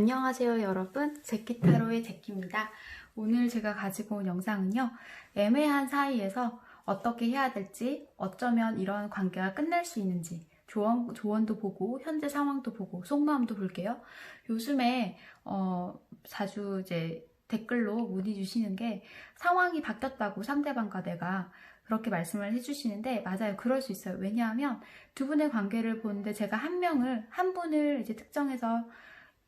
안녕하세요 여러분, 제키타로의 제키입니다. 오늘 제가 가지고 온 영상은요, 애매한 사이에서 어떻게 해야 될지, 어쩌면 이런 관계가 끝날 수 있는지 조언도 보고 현재 상황도 보고 속마음도 볼게요. 요즘에 자주 이제 댓글로 문의 주시는 게 상황이 바뀌었다고 상대방과 내가 그렇게 말씀을 해주시는데, 맞아요, 그럴 수 있어요. 왜냐하면 두 분의 관계를 보는데 제가 한 분을 이제 특정해서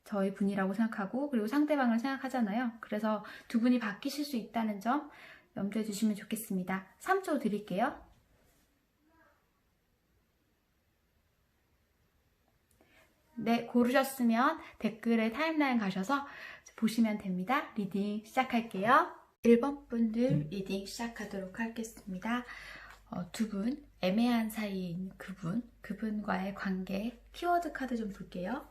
저희 분이라고 생각하고, 그리고 상대방을 생각하잖아요. 그래서 두 분이 바뀌실 수 있다는 점 염두해 주시면 좋겠습니다. 3초 드릴게요. 네, 고르셨으면 댓글에 타임라인 가셔서 보시면 됩니다. 리딩 시작할게요. 1번 분들 리딩 시작하도록 하겠습니다. 두 분, 애매한 사이인 그분과의 관계 키워드 카드 좀 볼게요.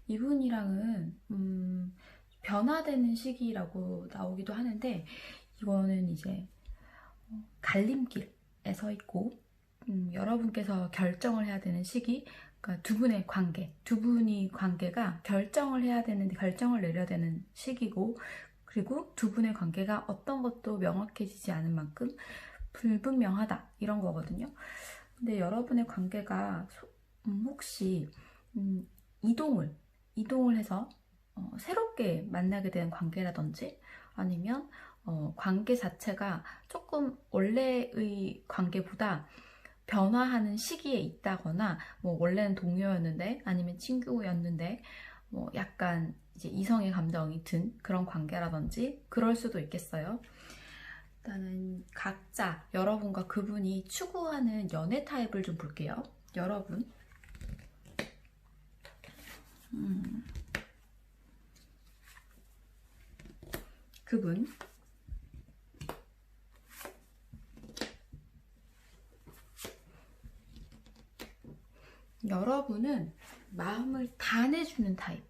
이분이랑은 변화되는 시기라고 나오기도 하는데, 이거는 이제 갈림길에 서 있고, 여러분께서 결정을 해야 되는 시기, 그러니까 두 분의 관계가 결정을 해야 되는데 결정을 내려야 되는 시기고, 그리고 두 분의 관계가 어떤 것도 명확해지지 않은 만큼 불분명하다, 이런 거거든요. 근데 여러분의 관계가 혹시 이동을 해서 새롭게 만나게 된 관계라든지, 아니면 관계 자체가 조금 원래의 관계보다 변화하는 시기에 있다거나, 뭐 원래는 동료였는데 아니면 친구였는데 뭐 약간 이제 이성의 감정이 든 그런 관계라든지, 그럴 수도 있겠어요. 일단은 각자 여러분과 그분이 추구하는 연애 타입을 좀 볼게요. 여러분, 그분, 여러분은 마음을 다 내주는 타입.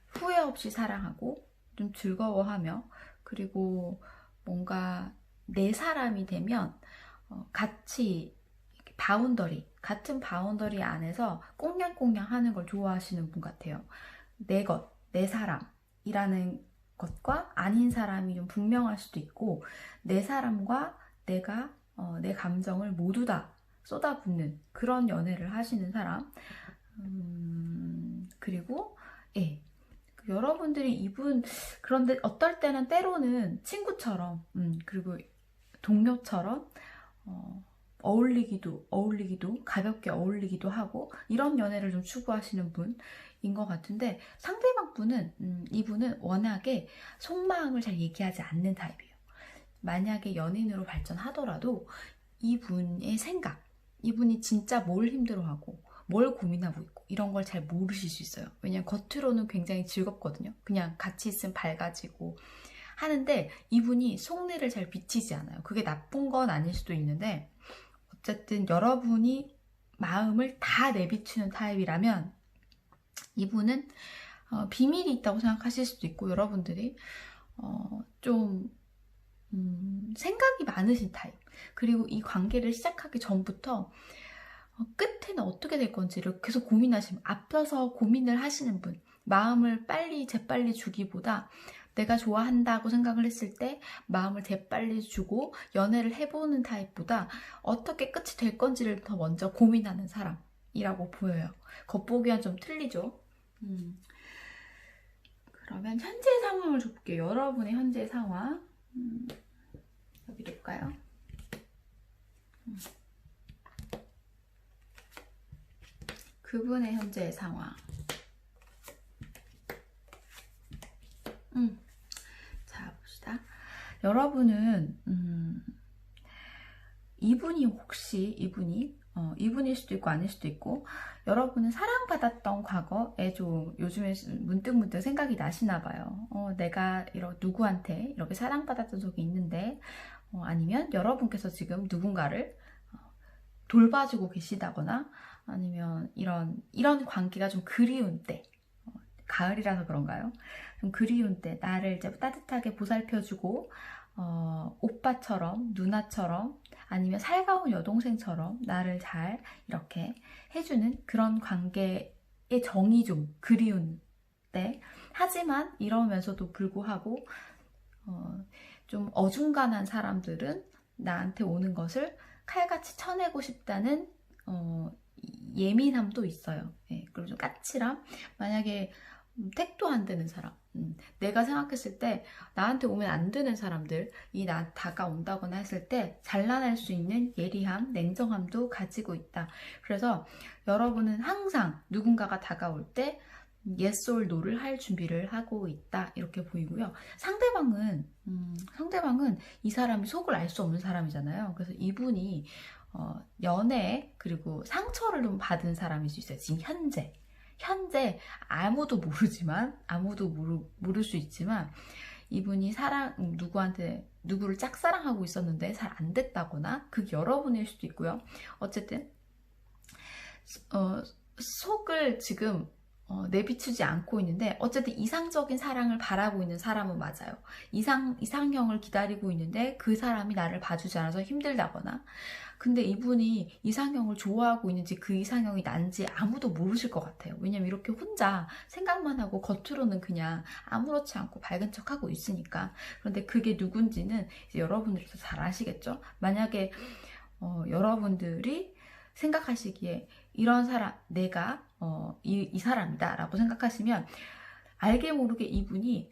후회 없이 사랑하고 좀 즐거워하며, 그리고 뭔가 내 사람이 되면 같이 같은 바운더리 안에서 꽁냥꽁냥 하는 걸 좋아하시는 분 같아요. 내 사람이라는 것과 아닌 사람이 좀 분명할 수도 있고, 내 사람과 내 감정을 모두 다 쏟아붓는 그런 연애를 하시는 사람. 그리고 예, 여러분들이 그런데 어떨 때는 때로는 친구처럼, 그리고 동료처럼 어울리기도 가볍게 어울리기도 하고, 이런 연애를 좀 추구하시는 분인 것 같은데, 상대방 분은 이분은 워낙에 속마음을 잘 얘기하지 않는 타입이에요. 만약에 연인으로 발전하더라도 이분이 진짜 뭘 힘들어하고 뭘 고민하고 있고 이런 걸 잘 모르실 수 있어요. 왜냐면 겉으로는 굉장히 즐겁거든요. 그냥 같이 있으면 밝아지고 하는데, 이분이 속내를 잘 비치지 않아요. 그게 나쁜 건 아닐 수도 있는데, 어쨌든 여러분이 마음을 다 내비치는 타입이라면 이분은 비밀이 있다고 생각하실 수도 있고, 여러분들이 좀 생각이 많으신 타입. 그리고 이 관계를 시작하기 전부터 끝에는 어떻게 될 건지를 계속 앞서서 고민을 하시는 분. 마음을 재빨리 주기보다 내가 좋아한다고 생각을 했을 때 마음을 재빨리 주고 연애를 해보는 타입보다 어떻게 끝이 될 건지를 더 먼저 고민하는 사람이라고 보여요. 겉보기와는 좀 틀리죠. 그러면 현재 상황을 볼게요. 여러분의 현재 상황. 여기 둘까요? 그분의 현재 상황. 자, 봅시다. 여러분은 이분일 수도 있고 아닐 수도 있고, 여러분은 사랑받았던 과거에 좀 요즘에 문득 생각이 나시나 봐요. 내가 누구한테 이렇게 사랑받았던 적이 있는데, 아니면 여러분께서 지금 누군가를 돌봐주고 계시다거나, 아니면 이런 관계가 좀 그리운 때, 가을이라서 그런가요? 좀 그리운 때 나를 이제 따뜻하게 보살펴주고 오빠처럼, 누나처럼, 아니면 살가운 여동생처럼 나를 잘 이렇게 해주는 그런 관계의 정이 좀 그리운 때, 하지만 이러면서도 불구하고 좀 어중간한 사람들은 나한테 오는 것을 칼같이 쳐내고 싶다는 예민함도 있어요. 예, 그리고 좀 까칠함. 만약에 택도 안 되는 사람, 내가 생각했을 때 나한테 오면 안 되는 사람들이 나 다가온다거나 했을 때 잘라낼 수 있는 예리함, 냉정함도 가지고 있다. 그래서 여러분은 항상 누군가가 다가올 때 yes or no를 할 준비를 하고 있다, 이렇게 보이고요. 상대방은 이 사람이 속을 알 수 없는 사람이잖아요. 그래서 이분이 연애 그리고 상처를 좀 받은 사람일 수 있어요. 지금 현재 아무도 모르지만, 모를 수 있지만, 이분이 누구를 짝사랑하고 있었는데 잘 안 됐다거나, 그게 여러분일 수도 있고요. 어쨌든 속을 지금 내비추지 않고 있는데, 어쨌든 이상적인 사랑을 바라고 있는 사람은 맞아요. 이상형을 기다리고 있는데 그 사람이 나를 봐주지 않아서 힘들다거나, 근데 이분이 이상형을 좋아하고 있는지 그 이상형이 난지 아무도 모르실 것 같아요. 왜냐면 이렇게 혼자 생각만 하고 겉으로는 그냥 아무렇지 않고 밝은 척하고 있으니까. 그런데 그게 누군지는 이제 여러분들이 더 잘 아시겠죠? 만약에 여러분들이 생각하시기에 이런 사람, 내가 이 사람이다 라고 생각하시면, 알게 모르게 이분이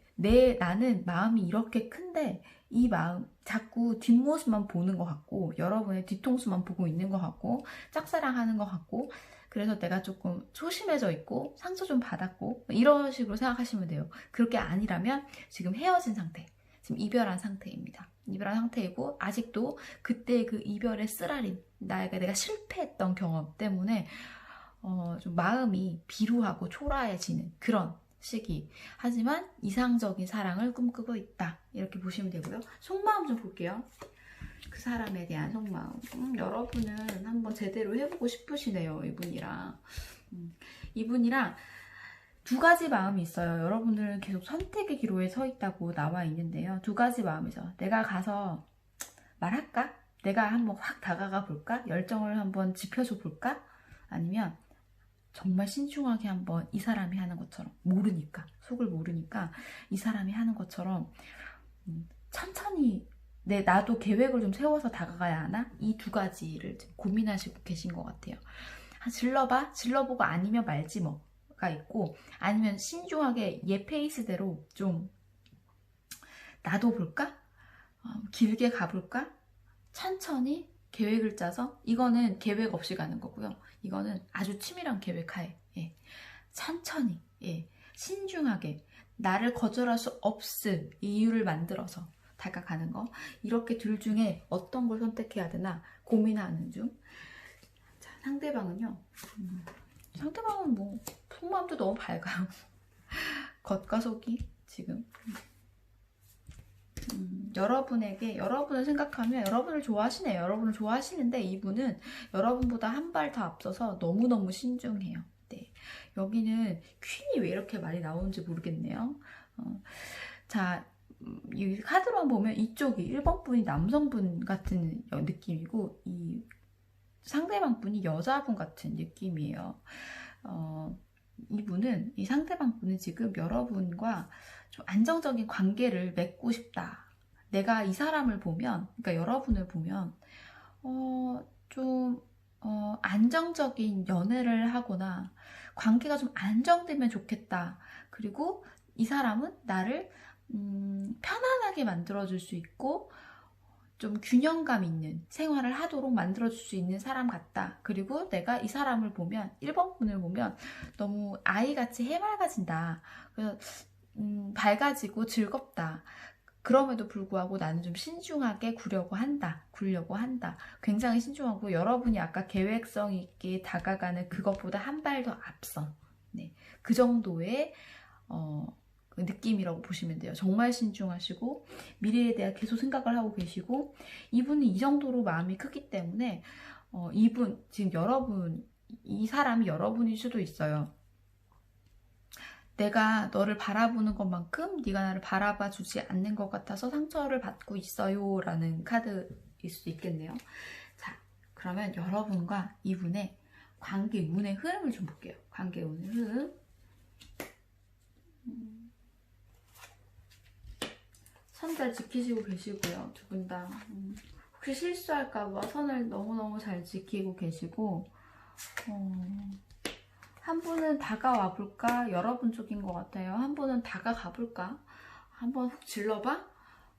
나는 마음이 이렇게 큰데 이 마음 자꾸 뒷모습만 보는 것 같고, 여러분의 뒤통수만 보고 있는 것 같고, 짝사랑하는 것 같고, 그래서 내가 조금 소심해져 있고 상처 좀 받았고, 이런 식으로 생각하시면 돼요. 그렇게 아니라면 지금 헤어진 상태, 지금 이별한 상태입니다. 이별한 상태이고, 아직도 그때 그 이별의 쓰라림, 내가 실패했던 경험 때문에 좀 마음이 비루하고 초라해지는 그런 시기. 하지만 이상적인 사랑을 꿈꾸고 있다, 이렇게 보시면 되고요. 속마음 좀 볼게요. 그 사람에 대한 속마음. 여러분은 한번 제대로 해보고 싶으시네요. 이분이랑 두 가지 마음이 있어요. 여러분들은 계속 선택의 기로에 서 있다고 나와 있는데요. 두 가지 마음이죠. 내가 가서 말할까? 내가 한번 확 다가가 볼까? 열정을 한번 지펴줘 볼까? 아니면 정말 신중하게 한번 이 사람이 하는 것처럼, 속을 모르니까 이 사람이 하는 것처럼 천천히 나도 계획을 좀 세워서 다가가야 하나? 이 두 가지를 지금 고민하시고 계신 것 같아요. 질러보고 아니면 말지 뭐가 있고, 아니면 신중하게 얘 페이스대로 좀 놔둬볼까? 길게 가볼까? 천천히 계획을 짜서, 이거는 계획 없이 가는 거고요. 이거는 아주 치밀한 계획하에, 천천히, 신중하게 나를 거절할 수 없을 이유를 만들어서 다가가는 거. 이렇게 둘 중에 어떤 걸 선택해야 되나 고민하는 중. 자, 상대방은 뭐 속마음도 너무 밝아요. 겉과 속이 지금 여러분을 생각하면 여러분을 좋아하시네요. 여러분을 좋아하시는데 이분은 여러분보다 한 발 더 앞서서 너무너무 신중해요. 네. 여기는 퀸이 왜 이렇게 많이 나오는지 모르겠네요. 자, 이 카드만 보면 이쪽이 1번 분이 남성분 같은 느낌이고, 이 상대방 분이 여자분 같은 느낌이에요. 이 상대방 분은 지금 여러분과 좀 안정적인 관계를 맺고 싶다. 내가 이 사람을 보면, 그러니까 여러분을 보면 좀 안정적인 연애를 하거나 관계가 좀 안정되면 좋겠다. 그리고 이 사람은 나를 편안하게 만들어줄 수 있고 좀 균형감 있는 생활을 하도록 만들어줄 수 있는 사람 같다. 그리고 내가 이 사람을 보면, 1번 분을 보면 너무 아이같이 해맑아진다. 그래서 밝아지고 즐겁다. 그럼에도 불구하고 나는 좀 신중하게 굴려고 한다. 굉장히 신중하고, 여러분이 아까 계획성 있게 다가가는 그것보다 한 발 더 앞선, 그 정도의 그 느낌이라고 보시면 돼요. 정말 신중하시고 미래에 대해 계속 생각을 하고 계시고, 이분은 이 정도로 마음이 크기 때문에 지금 이 사람이 여러분일 수도 있어요. 내가 너를 바라보는 것만큼 네가 나를 바라봐 주지 않는 것 같아서 상처를 받고 있어요 라는 카드일 수 있겠네요. 자, 그러면 여러분과 이분의 관계 운의 흐름을 좀 볼게요. 관계 운의 흐름. 선 잘 지키시고 계시고요. 두 분 다. 혹시 실수할까봐 선을 너무너무 잘 지키고 계시고, 한 분은 다가와 볼까? 여러분 쪽인 것 같아요. 한 분은 다가가 볼까? 한번 훅 질러봐?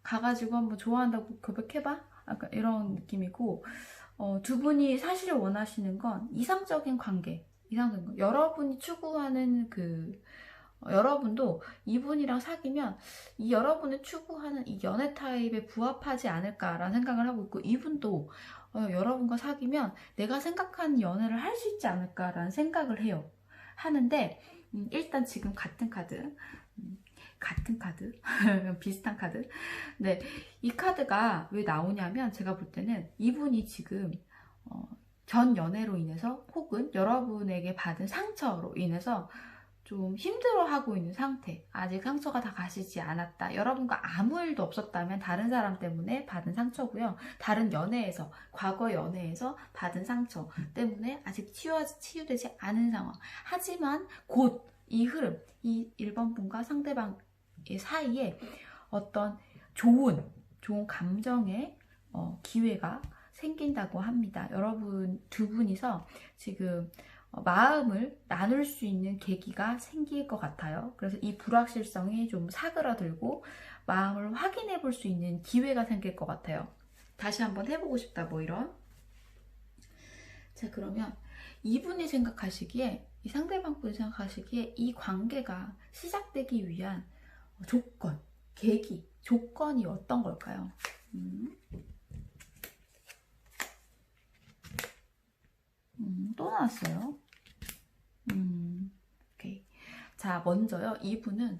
가가지고 한번 좋아한다고 고백해봐? 약간 이런 느낌이고, 두 분이 사실 원하시는 건 이상적인 관계, 이상적인 거. 여러분이 추구하는 여러분도 이분이랑 사귀면 이 여러분이 추구하는 이 연애 타입에 부합하지 않을까라는 생각을 하고 있고, 이분도 여러분과 사귀면 내가 생각하는 연애를 할 수 있지 않을까라는 생각을 해요. 하는데 일단 지금 같은 카드 비슷한 카드. 네, 이 카드가 왜 나오냐면 제가 볼 때는 이분이 지금 전 연애로 인해서 혹은 여러분에게 받은 상처로 인해서 좀 힘들어하고 있는 상태. 아직 상처가 다 가시지 않았다. 여러분과 아무 일도 없었다면 다른 사람 때문에 받은 상처고요. 다른 연애에서, 과거 연애에서 받은 상처 때문에 아직 치유되지 않은 상황. 하지만 곧 이 흐름, 이 1번 분과 상대방의 사이에 어떤 좋은 감정의 기회가 생긴다고 합니다. 여러분 두 분이서 지금 마음을 나눌 수 있는 계기가 생길 것 같아요. 그래서 이 불확실성이 좀 사그라들고 마음을 확인해 볼 수 있는 기회가 생길 것 같아요. 다시 한번 해보고 싶다, 뭐 이런. 자, 그러면 이분이 생각하시기에, 이 상대방 분이 생각하시기에 이 관계가 시작되기 위한 조건, 계기, 조건이 어떤 걸까요? 또 나왔어요. 오케이. 자, 먼저요. 이분은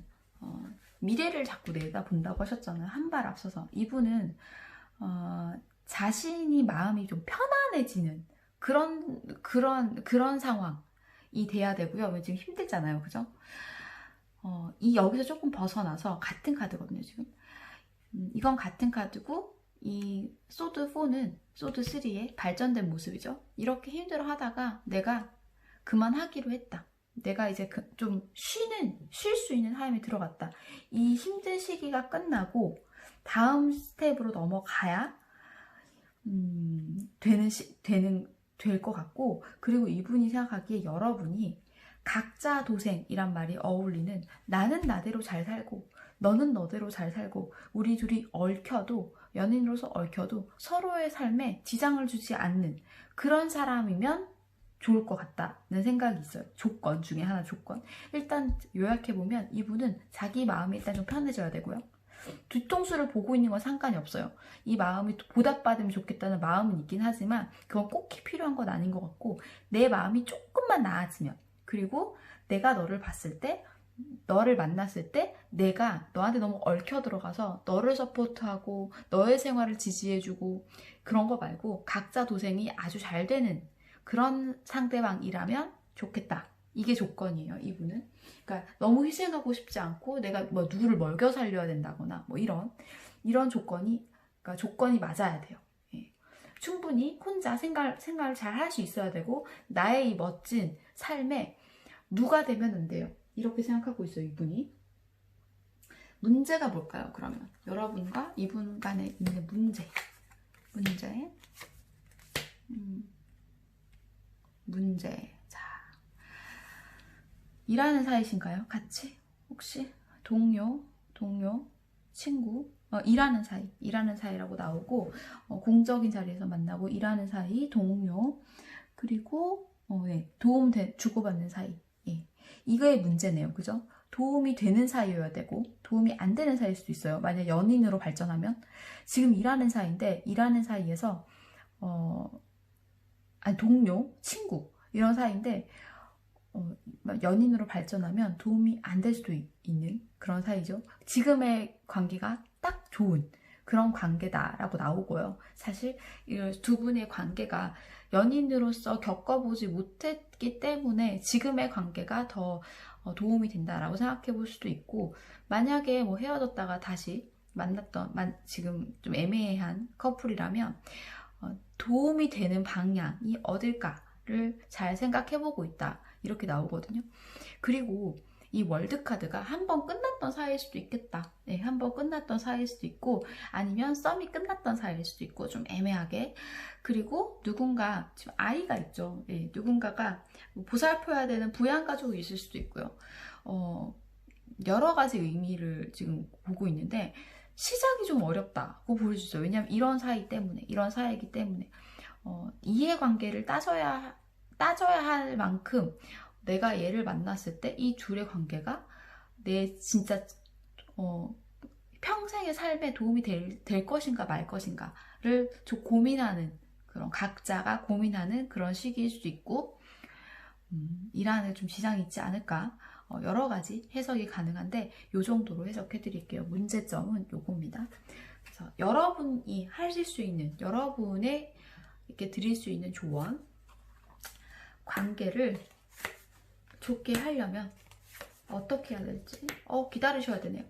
미래를 자꾸 내다본다고 하셨잖아요. 한 발 앞서서. 이분은 자신이 마음이 좀 편안해지는 그런 상황이 돼야 되고요. 왜 지금 힘들잖아요. 그죠? 여기서 조금 벗어나서 같은 카드거든요, 지금. 이건 같은 카드고, 이 소드 4는 소드 3의 발전된 모습이죠. 이렇게 힘들어 하다가 내가 그만하기로 했다. 내가 이제 좀 쉴 수 있는 타임에 들어갔다. 이 힘든 시기가 끝나고 다음 스텝으로 넘어가야 될 것 같고, 그리고 이분이 생각하기에 여러분이 각자 도생이란 말이 어울리는, 나는 나대로 잘 살고 너는 너대로 잘 살고 우리 둘이 연인으로서 얽혀도 서로의 삶에 지장을 주지 않는 그런 사람이면 좋을 것 같다는 생각이 있어요. 조건 중에 하나, 조건. 일단 요약해보면 이분은 자기 마음이 일단 좀 편해져야 되고요. 뒤통수를 보고 있는 건 상관이 없어요. 이 마음이 보답받으면 좋겠다는 마음은 있긴 하지만 그건 꼭 필요한 건 아닌 것 같고, 내 마음이 조금만 나아지면, 그리고 내가 너를 봤을 때, 너를 만났을 때 내가 너한테 너무 얽혀 들어가서 너를 서포트하고 너의 생활을 지지해주고 그런 거 말고 각자 도생이 아주 잘 되는 그런 상대방이라면 좋겠다. 이게 조건이에요, 이분은. 그러니까 너무 희생하고 싶지 않고 내가 뭐 누구를 먹여 살려야 된다거나 뭐 이런 조건이, 그러니까 조건이 맞아야 돼요. 예. 충분히 혼자 생활을 잘 할 수 있어야 되고, 나의 이 멋진 삶에 누가 되면 안 돼요. 이렇게 생각하고 있어요, 이분이. 문제가 뭘까요, 그러면? 여러분과 이분 간에 있는 문제. 자, 일하는 사이신가요? 같이? 혹시? 동료, 친구? 일하는 사이라고 나오고, 공적인 자리에서 만나고 일하는 사이, 동료, 그리고 네, 도움 주고받는 사이. 예. 이거의 문제네요. 그죠? 도움이 되는 사이여야 되고 도움이 안 되는 사이일 수도 있어요. 만약 연인으로 발전하면. 지금 일하는 사이인데 일하는 사이에서 동료, 친구 이런 사이인데 연인으로 발전하면 도움이 안 될 수도 있는 그런 사이죠. 지금의 관계가 딱 좋은 그런 관계다라고 나오고요. 사실 이 두 분의 관계가 연인으로서 겪어보지 못했기 때문에 지금의 관계가 더 도움이 된다라고 생각해 볼 수도 있고, 만약에 뭐 헤어졌다가 다시 만났던 지금 좀 애매한 커플이라면 도움이 되는 방향이 어딜까를 잘 생각해 보고 있다, 이렇게 나오거든요. 그리고 이 월드카드가 한 번 끝났던 사이일 수도 있겠다. 네, 한 번 끝났던 사이일 수도 있고, 아니면 썸이 끝났던 사이일 수도 있고, 좀 애매하게. 그리고 누군가, 지금 아이가 있죠. 네, 누군가가 보살펴야 되는 부양가족이 있을 수도 있고요. 여러 가지 의미를 지금 보고 있는데, 시작이 좀 어렵다고 보여주죠. 왜냐하면 이런 사이이기 때문에 이해관계를 따져야 할 만큼 내가 얘를 만났을 때 이 둘의 관계가 내 진짜 평생의 삶에 도움이 될 것인가 말 것인가를 좀 고민하는, 그런 각자가 고민하는 그런 시기일 수도 있고, 일하는 좀 지장이 있지 않을까, 여러 가지 해석이 가능한데 이 정도로 해석해 드릴게요. 문제점은 요겁니다. 그래서 여러분이 하실 수 있는, 여러분의 이렇게 드릴 수 있는 조언, 관계를 좋게 하려면 어떻게 해야 될지 기다리셔야 되네요.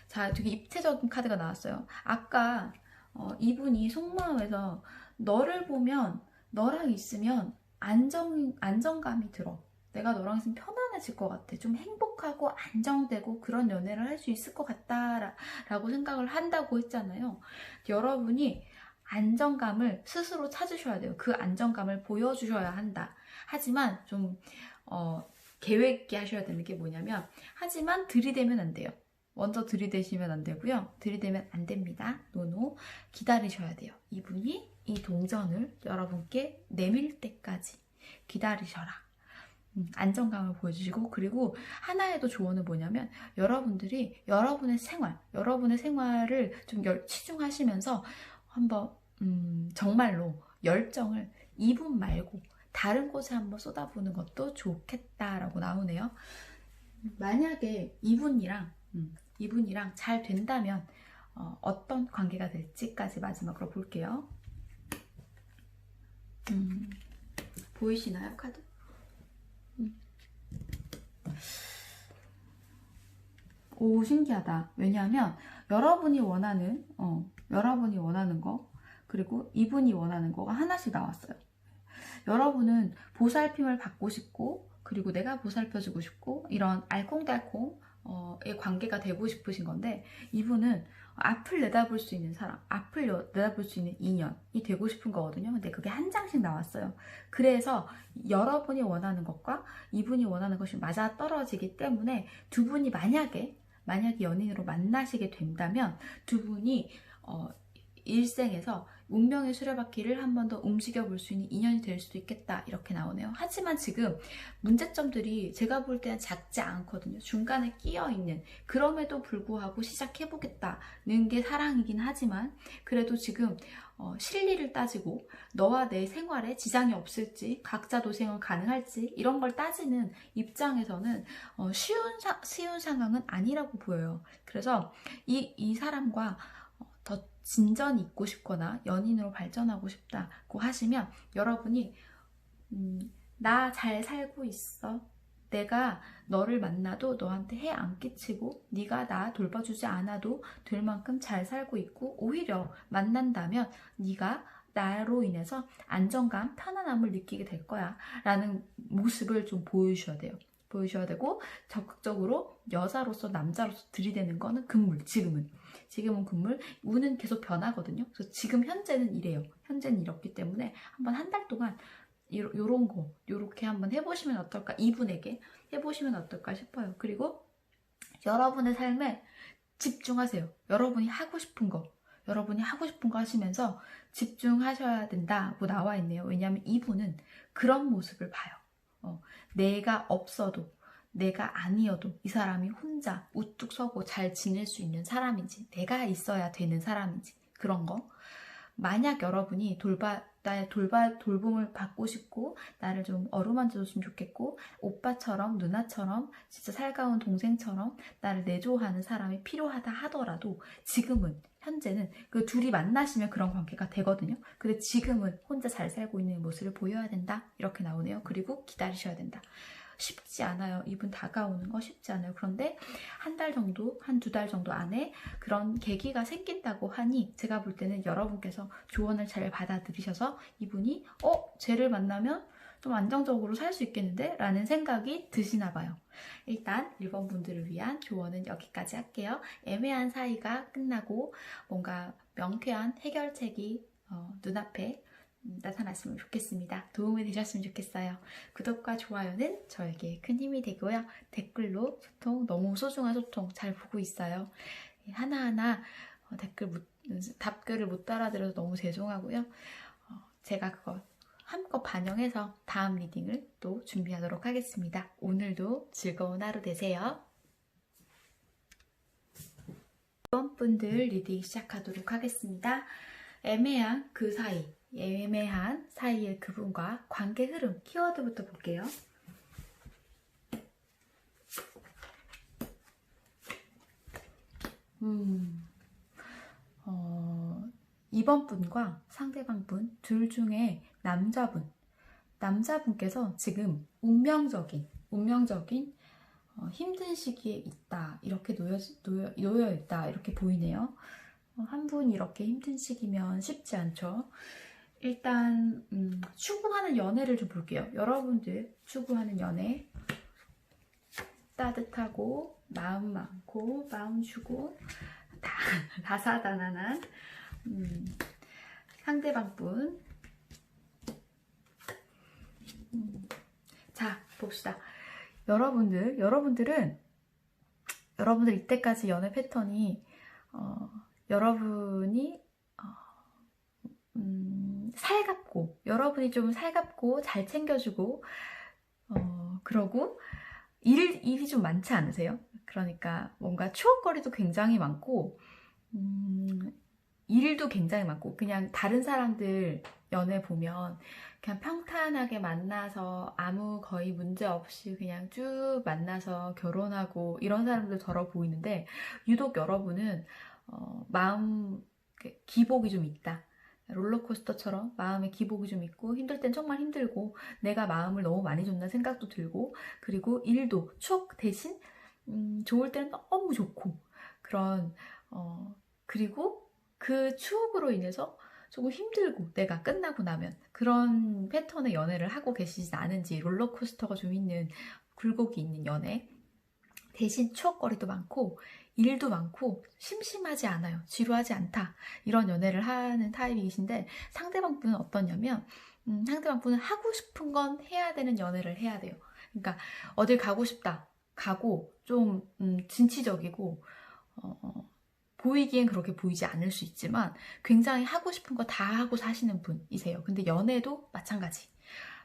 자, 되게 입체적인 카드가 나왔어요. 아까 이분이 속마음에서 너를 보면, 너랑 있으면 안정감이 들어. 내가 너랑 있으면 편안해질 것 같아. 좀 행복하고 안정되고 그런 연애를 할 수 있을 것 같다라고 생각을 한다고 했잖아요. 여러분이 안정감을 스스로 찾으셔야 돼요. 그 안정감을 보여주셔야 한다. 하지만 좀 계획 있게 하셔야 되는 게 뭐냐면, 하지만 들이대면 안 돼요. 먼저 들이대시면 안 되고요. 들이대면 안 됩니다. 노노. 기다리셔야 돼요. 이분이 이 동전을 여러분께 내밀 때까지 기다리셔라. 안정감을 보여주시고, 그리고 하나의 더 조언은 뭐냐면, 여러분들이 여러분의 생활을 좀 치중하시면서 한번 정말로 열정을 이분 말고 다른 곳에 한번 쏟아부는 것도 좋겠다라고 나오네요. 만약에 이분이랑 잘 된다면 어떤 관계가 될지까지 마지막으로 볼게요. 보이시나요, 카드? 오, 신기하다. 왜냐하면 여러분이 원하는 거, 그리고 이분이 원하는 거가 하나씩 나왔어요. 여러분은 보살핌을 받고 싶고, 그리고 내가 보살펴주고 싶고, 이런 알콩달콩의 관계가 되고 싶으신 건데, 이분은 앞을 내다볼 수 있는 사람, 앞을 내다볼 수 있는 인연이 되고 싶은 거거든요. 근데 그게 한 장씩 나왔어요. 그래서 여러분이 원하는 것과 이분이 원하는 것이 맞아 떨어지기 때문에, 두 분이 만약에 연인으로 만나시게 된다면 두 분이 일생에서 운명의 수레바퀴를 한 번 더 움직여 볼 수 있는 인연이 될 수도 있겠다, 이렇게 나오네요. 하지만 지금 문제점들이 제가 볼 때는 작지 않거든요. 중간에 끼어 있는, 그럼에도 불구하고 시작해보겠다는 게 사랑이긴 하지만, 그래도 지금 실리를 따지고 너와 내 생활에 지장이 없을지, 각자 도생은 가능할지, 이런 걸 따지는 입장에서는 쉬운 상황은 아니라고 보여요. 그래서 이 사람과 더 진전이 있고 싶거나 연인으로 발전하고 싶다고 하시면, 여러분이 나 잘 살고 있어, 내가 너를 만나도 너한테 해 안 끼치고 네가 나 돌봐주지 않아도 될 만큼 잘 살고 있고, 오히려 만난다면 네가 나로 인해서 안정감, 편안함을 느끼게 될 거야 라는 모습을 좀 보여주셔야 돼요. 적극적으로 여자로서 남자로서 들이대는 거는 금물. 지금은 금물. 운은 계속 변하거든요. 그래서 지금 현재는 이래요. 현재는 이렇기 때문에 한번 한 달 동안 요렇게 한번 해보시면 어떨까, 이분에게 해보시면 어떨까 싶어요. 그리고 여러분의 삶에 집중하세요. 여러분이 하고 싶은 거 하시면서 집중하셔야 된다고 나와 있네요. 왜냐하면 이분은 그런 모습을 봐요. 내가 없어도, 내가 아니어도 이 사람이 혼자 우뚝 서고 잘 지낼 수 있는 사람인지, 내가 있어야 되는 사람인지, 그런 거. 만약 여러분이 나의 돌봄을 받고 싶고, 나를 좀 어루만져줬으면 좋겠고, 오빠처럼, 누나처럼, 진짜 살가운 동생처럼 나를 내조하는 사람이 필요하다 하더라도, 현재는 그 둘이 만나시면 그런 관계가 되거든요. 근데 지금은 혼자 잘 살고 있는 모습을 보여야 된다, 이렇게 나오네요. 그리고 기다리셔야 된다. 쉽지 않아요. 이분 다가오는 거 쉽지 않아요. 그런데 한 달 정도, 한 두 달 정도 안에 그런 계기가 생긴다고 하니 제가 볼 때는 여러분께서 조언을 잘 받아들이셔서 이분이 쟤를 만나면 좀 안정적으로 살 수 있겠는데? 라는 생각이 드시나 봐요. 일단 1번 분들을 위한 조언은 여기까지 할게요. 애매한 사이가 끝나고 뭔가 명쾌한 해결책이 눈앞에 나타났으면 좋겠습니다. 도움이 되셨으면 좋겠어요. 구독과 좋아요는 저에게 큰 힘이 되고요. 댓글로 소통, 너무 소중한 소통 잘 보고 있어요. 하나하나 답글을 못 따라들어서 너무 죄송하고요. 제가 그거 한껏 반영해서 다음 리딩을 또 준비하도록 하겠습니다. 오늘도 즐거운 하루 되세요. 이번 분들 리딩 시작하도록 하겠습니다. 애매한 그 사이, 애매한 사이의 그분과 관계 흐름, 키워드부터 볼게요. 이번 분과 상대방 분 둘 중에 남자분께서 지금 운명적인 힘든 시기에 있다, 이렇게 놓여 있다, 이렇게 보이네요. 한 분이 이렇게 힘든 시기면 쉽지 않죠. 일단 추구하는 연애를 좀 볼게요. 여러분들 추구하는 연애, 따뜻하고 마음 많고 마음 주고 다사다난한 상대방 분. 자, 봅시다. 여러분들 이때까지 연애 패턴이 여러분이 여러분이 좀 살갑고 잘 챙겨주고 그러고 일이 좀 많지 않으세요? 그러니까 뭔가 추억거리도 굉장히 많고 일도 굉장히 많고, 그냥 다른 사람들 연애 보면 그냥 평탄하게 만나서 아무 거의 문제 없이 그냥 쭉 만나서 결혼하고 이런 사람들처럼 보이는데, 유독 여러분은 마음 기복이 좀 있다. 롤러코스터처럼 마음에 기복이 좀 있고, 힘들 땐 정말 힘들고, 내가 마음을 너무 많이 줬나 생각도 들고, 그리고 일도 추억 대신 좋을 때는 너무 좋고, 그런 그리고 그 추억으로 인해서 조금 힘들고, 내가 끝나고 나면 그런 패턴의 연애를 하고 계시지 않은지, 롤러코스터가 좀 있는, 굴곡이 있는 연애 대신 추억거리도 많고 일도 많고 심심하지 않아요, 지루하지 않다, 이런 연애를 하는 타입이신데, 상대방 분은 어떠냐면 상대방 분은 하고 싶은 건 해야 되는 연애를 해야 돼요. 그러니까 어딜 가고 싶다, 가고 좀 진취적이고 보이기엔 그렇게 보이지 않을 수 있지만 굉장히 하고 싶은 거 다 하고 사시는 분이세요. 근데 연애도 마찬가지.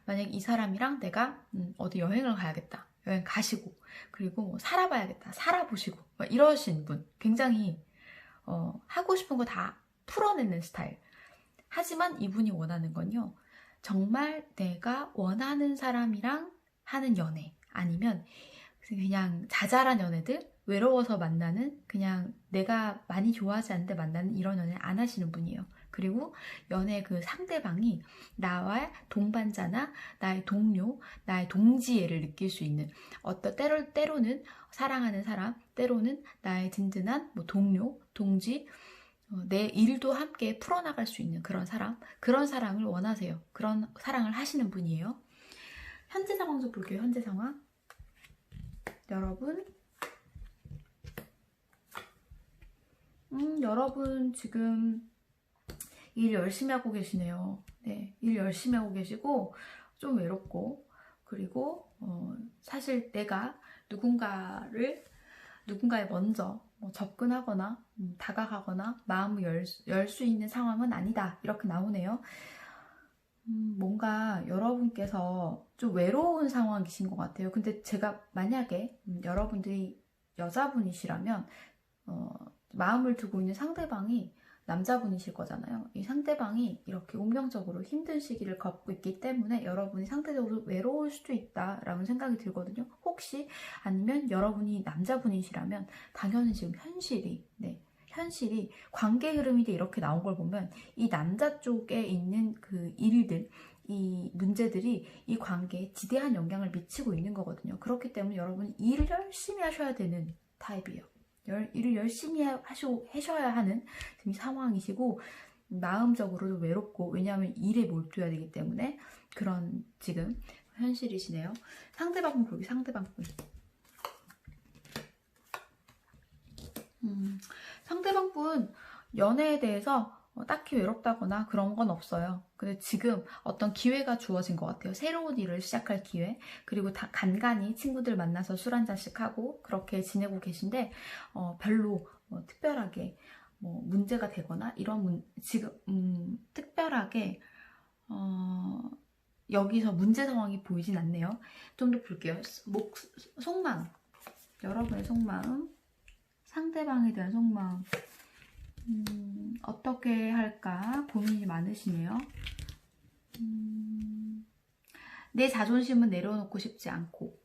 만약 이 사람이랑 내가 어디 여행을 가야겠다, 여행 가시고, 그리고 뭐 살아봐야겠다, 살아보시고 이러신 분, 굉장히 하고 싶은 거 다 풀어내는 스타일. 하지만 이분이 원하는 건요, 정말 내가 원하는 사람이랑 하는 연애, 아니면 그냥 자잘한 연애들, 외로워서 만나는, 그냥 내가 많이 좋아하지 않는데 만나는 이런 연애 안 하시는 분이에요. 그리고 연애 그 상대방이 나와 동반자나 나의 동료, 나의 동지애를 느낄 수 있는, 때로는 사랑하는 사람, 때로는 나의 든든한 동료, 동지, 내 일도 함께 풀어나갈 수 있는 그런 사랑을 원하세요. 그런 사랑을 하시는 분이에요. 현재 상황 좀 볼게요. 현재 상황. 여러분 지금 일 열심히 하고 계시네요. 네, 일 열심히 하고 계시고 좀 외롭고, 그리고 사실 내가 누군가에 먼저 접근하거나 다가가거나 마음을 열 수 있는 상황은 아니다, 이렇게 나오네요. 뭔가 여러분께서 좀 외로운 상황이신 것 같아요. 근데 제가 만약에 여러분들이 여자분이시라면 마음을 두고 있는 상대방이 남자분이실 거잖아요. 이 상대방이 이렇게 운명적으로 힘든 시기를 겪고 있기 때문에 여러분이 상대적으로 외로울 수도 있다라는 생각이 들거든요. 혹시 아니면 여러분이 남자분이시라면 당연히 지금 현실이 관계 흐름이 이렇게 나온 걸 보면 이 남자 쪽에 있는 그 일들, 이 문제들이 이 관계에 지대한 영향을 미치고 있는 거거든요. 그렇기 때문에 여러분이 일을 열심히 하셔야 되는 타입이에요. 일을 열심히 하셔야 하는 지금 상황이시고, 마음적으로도 외롭고, 왜냐하면 일에 몰두해야 되기 때문에 그런 지금 현실이시네요. 상대방 보기, 상대방 보기. 상대방분 연애에 대해서 딱히 외롭다거나 그런 건 없어요. 근데 지금 어떤 기회가 주어진 것 같아요. 새로운 일을 시작할 기회. 그리고 다 간간히 친구들 만나서 술 한잔씩 하고 그렇게 지내고 계신데 별로 특별하게 문제가 되거나 이런 지금 특별하게 여기서 문제 상황이 보이진 않네요. 좀 더 볼게요. 속마음. 여러분의 속마음. 상대방에 대한 속마음. 어떻게 할까 고민이 많으시네요. 내 자존심은 내려놓고 싶지 않고,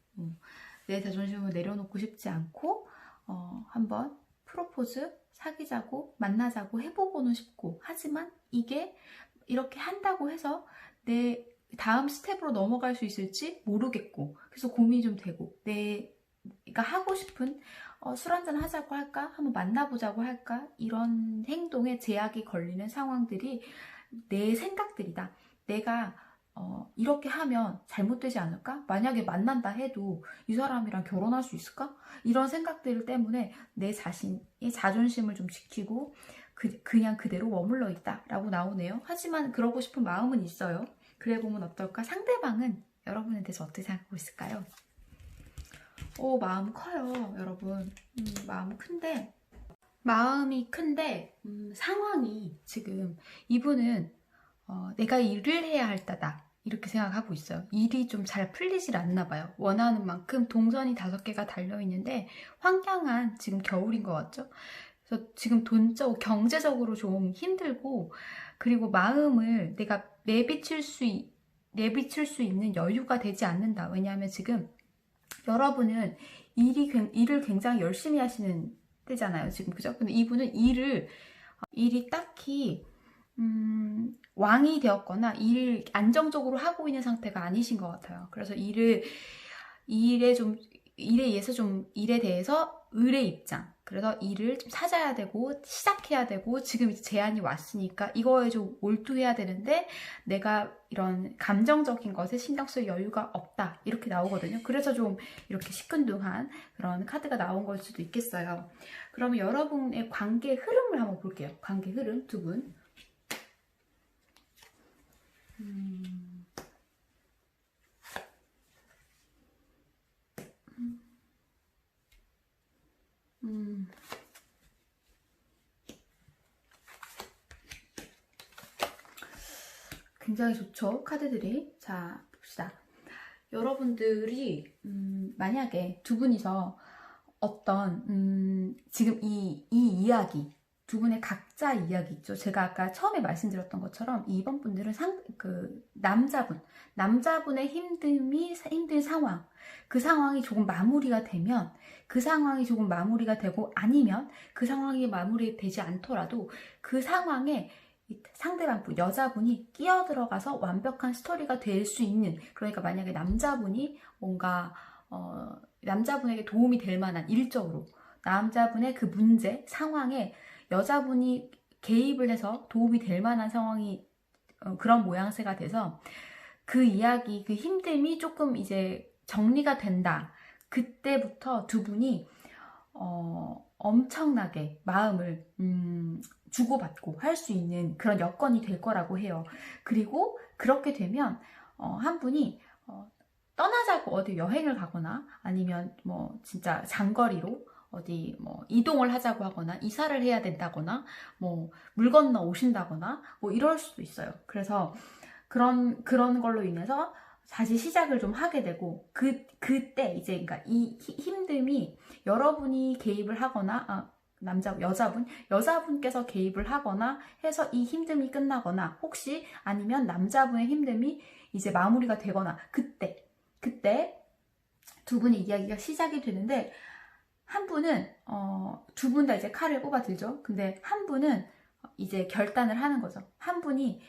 내 자존심을 내려놓고 싶지 않고, 한번 프로포즈, 사귀자고, 만나자고 해보고는 싶고, 하지만 이게 이렇게 한다고 해서 내 다음 스텝으로 넘어갈 수 있을지 모르겠고, 그래서 고민이 좀 되고, 내가 하고 싶은 술 한잔 하자고 할까? 한번 만나보자고 할까? 이런 행동에 제약이 걸리는 상황들이 내 생각들이다. 내가 이렇게 하면 잘못되지 않을까? 만약에 만난다 해도 이 사람이랑 결혼할 수 있을까? 이런 생각들 때문에 내 자신의 자존심을 좀 지키고 그냥 그대로 머물러 있다라고 나오네요. 하지만 그러고 싶은 마음은 있어요. 그래 보면 어떨까? 상대방은 여러분에 대해서 어떻게 생각하고 있을까요? 마음 커요, 여러분. 마음이 큰데, 상황이 지금, 이분은, 내가 일을 해야 할 때다. 이렇게 생각하고 있어요. 일이 좀 잘 풀리질 않나 봐요. 원하는 만큼 동선이 5개가 달려있는데, 황량한 지금 겨울인 것 같죠? 그래서 지금 경제적으로 좀 힘들고, 그리고 마음을 내가 내비칠 수 있는 여유가 되지 않는다. 왜냐하면 지금, 여러분은 일을 굉장히 열심히 하시는 때잖아요, 지금. 그죠? 근데 이분은 일이 딱히, 왕이 되었거나 일을 안정적으로 하고 있는 상태가 아니신 것 같아요. 그래서 일에 대해서 을의 입장. 그래서 일을 좀 찾아야 되고, 시작해야 되고, 지금 이제 제한이 왔으니까 이거에 좀 몰두해야 되는데, 내가 이런 감정적인 것에 신경 쓸 여유가 없다. 이렇게 나오거든요. 그래서 좀 이렇게 시큰둥한 그런 카드가 나온 걸 수도 있겠어요. 그러면 여러분의 관계 흐름을 한번 볼게요. 관계 흐름, 두 분. 굉장히 좋죠, 카드들이. 자, 봅시다. 여러분들이 만약에 두 분이서 어떤 지금 이 이야기, 두 분의 각자 이야기 있죠. 제가 아까 처음에 말씀드렸던 것처럼 이번 분들은 남자분의 힘든 상황, 그 상황이 조금 마무리가 되면, 그 상황이 조금 마무리가 되고, 아니면 그 상황이 마무리되지 않더라도 그 상황에 상대방 분, 여자분이 끼어들어가서 완벽한 스토리가 될 수 있는, 그러니까 만약에 남자분이 뭔가 남자분에게 도움이 될 만한, 일적으로 남자분의 그 문제, 상황에 여자분이 개입을 해서 도움이 될 만한 상황이 그런 모양새가 돼서 그 이야기, 그 힘듦이 조금 이제 정리가 된다. 그때부터 두 분이 엄청나게 마음을 주고받고 할 수 있는 그런 여건이 될 거라고 해요. 그리고 그렇게 되면 한 분이 떠나자고 어디 여행을 가거나, 아니면 뭐 진짜 장거리로 어디 뭐 이동을 하자고 하거나, 이사를 해야 된다거나, 뭐 물 건너 오신다거나, 뭐 이럴 수도 있어요. 그래서 그런 걸로 인해서 다시 시작을 좀 하게 되고, 그때 이제 그러니까 이 힘듦이 여러분이 개입을 하거나, 여자분께서 개입을 하거나 해서 이 힘듦이 끝나거나, 혹시 아니면 남자분의 힘듦이 이제 마무리가 되거나, 그때 두 분의 이야기가 시작이 되는데, 한 분은 두 분 다 이제 칼을 뽑아 들죠. 근데 한 분은 이제 결단을 하는 거죠. 한 분이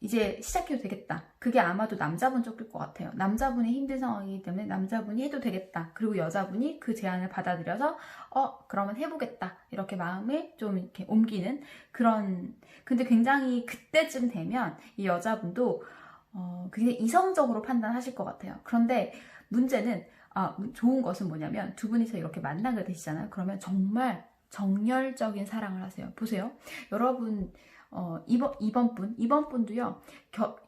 이제 시작해도 되겠다. 그게 아마도 남자분 쪽일 것 같아요. 남자분이 힘든 상황이기 때문에 남자분이 해도 되겠다. 그리고 여자분이 그 제안을 받아들여서 그러면 해보겠다. 이렇게 마음을 좀 이렇게 옮기는 그런. 근데 굉장히 그때쯤 되면 이 여자분도 굉장히 이성적으로 판단하실 것 같아요. 그런데 문제는 좋은 것은 뭐냐면 두 분이서 이렇게 만나게 되시잖아요. 그러면 정말 정열적인 사랑을 하세요. 보세요. 여러분 이번 분도요,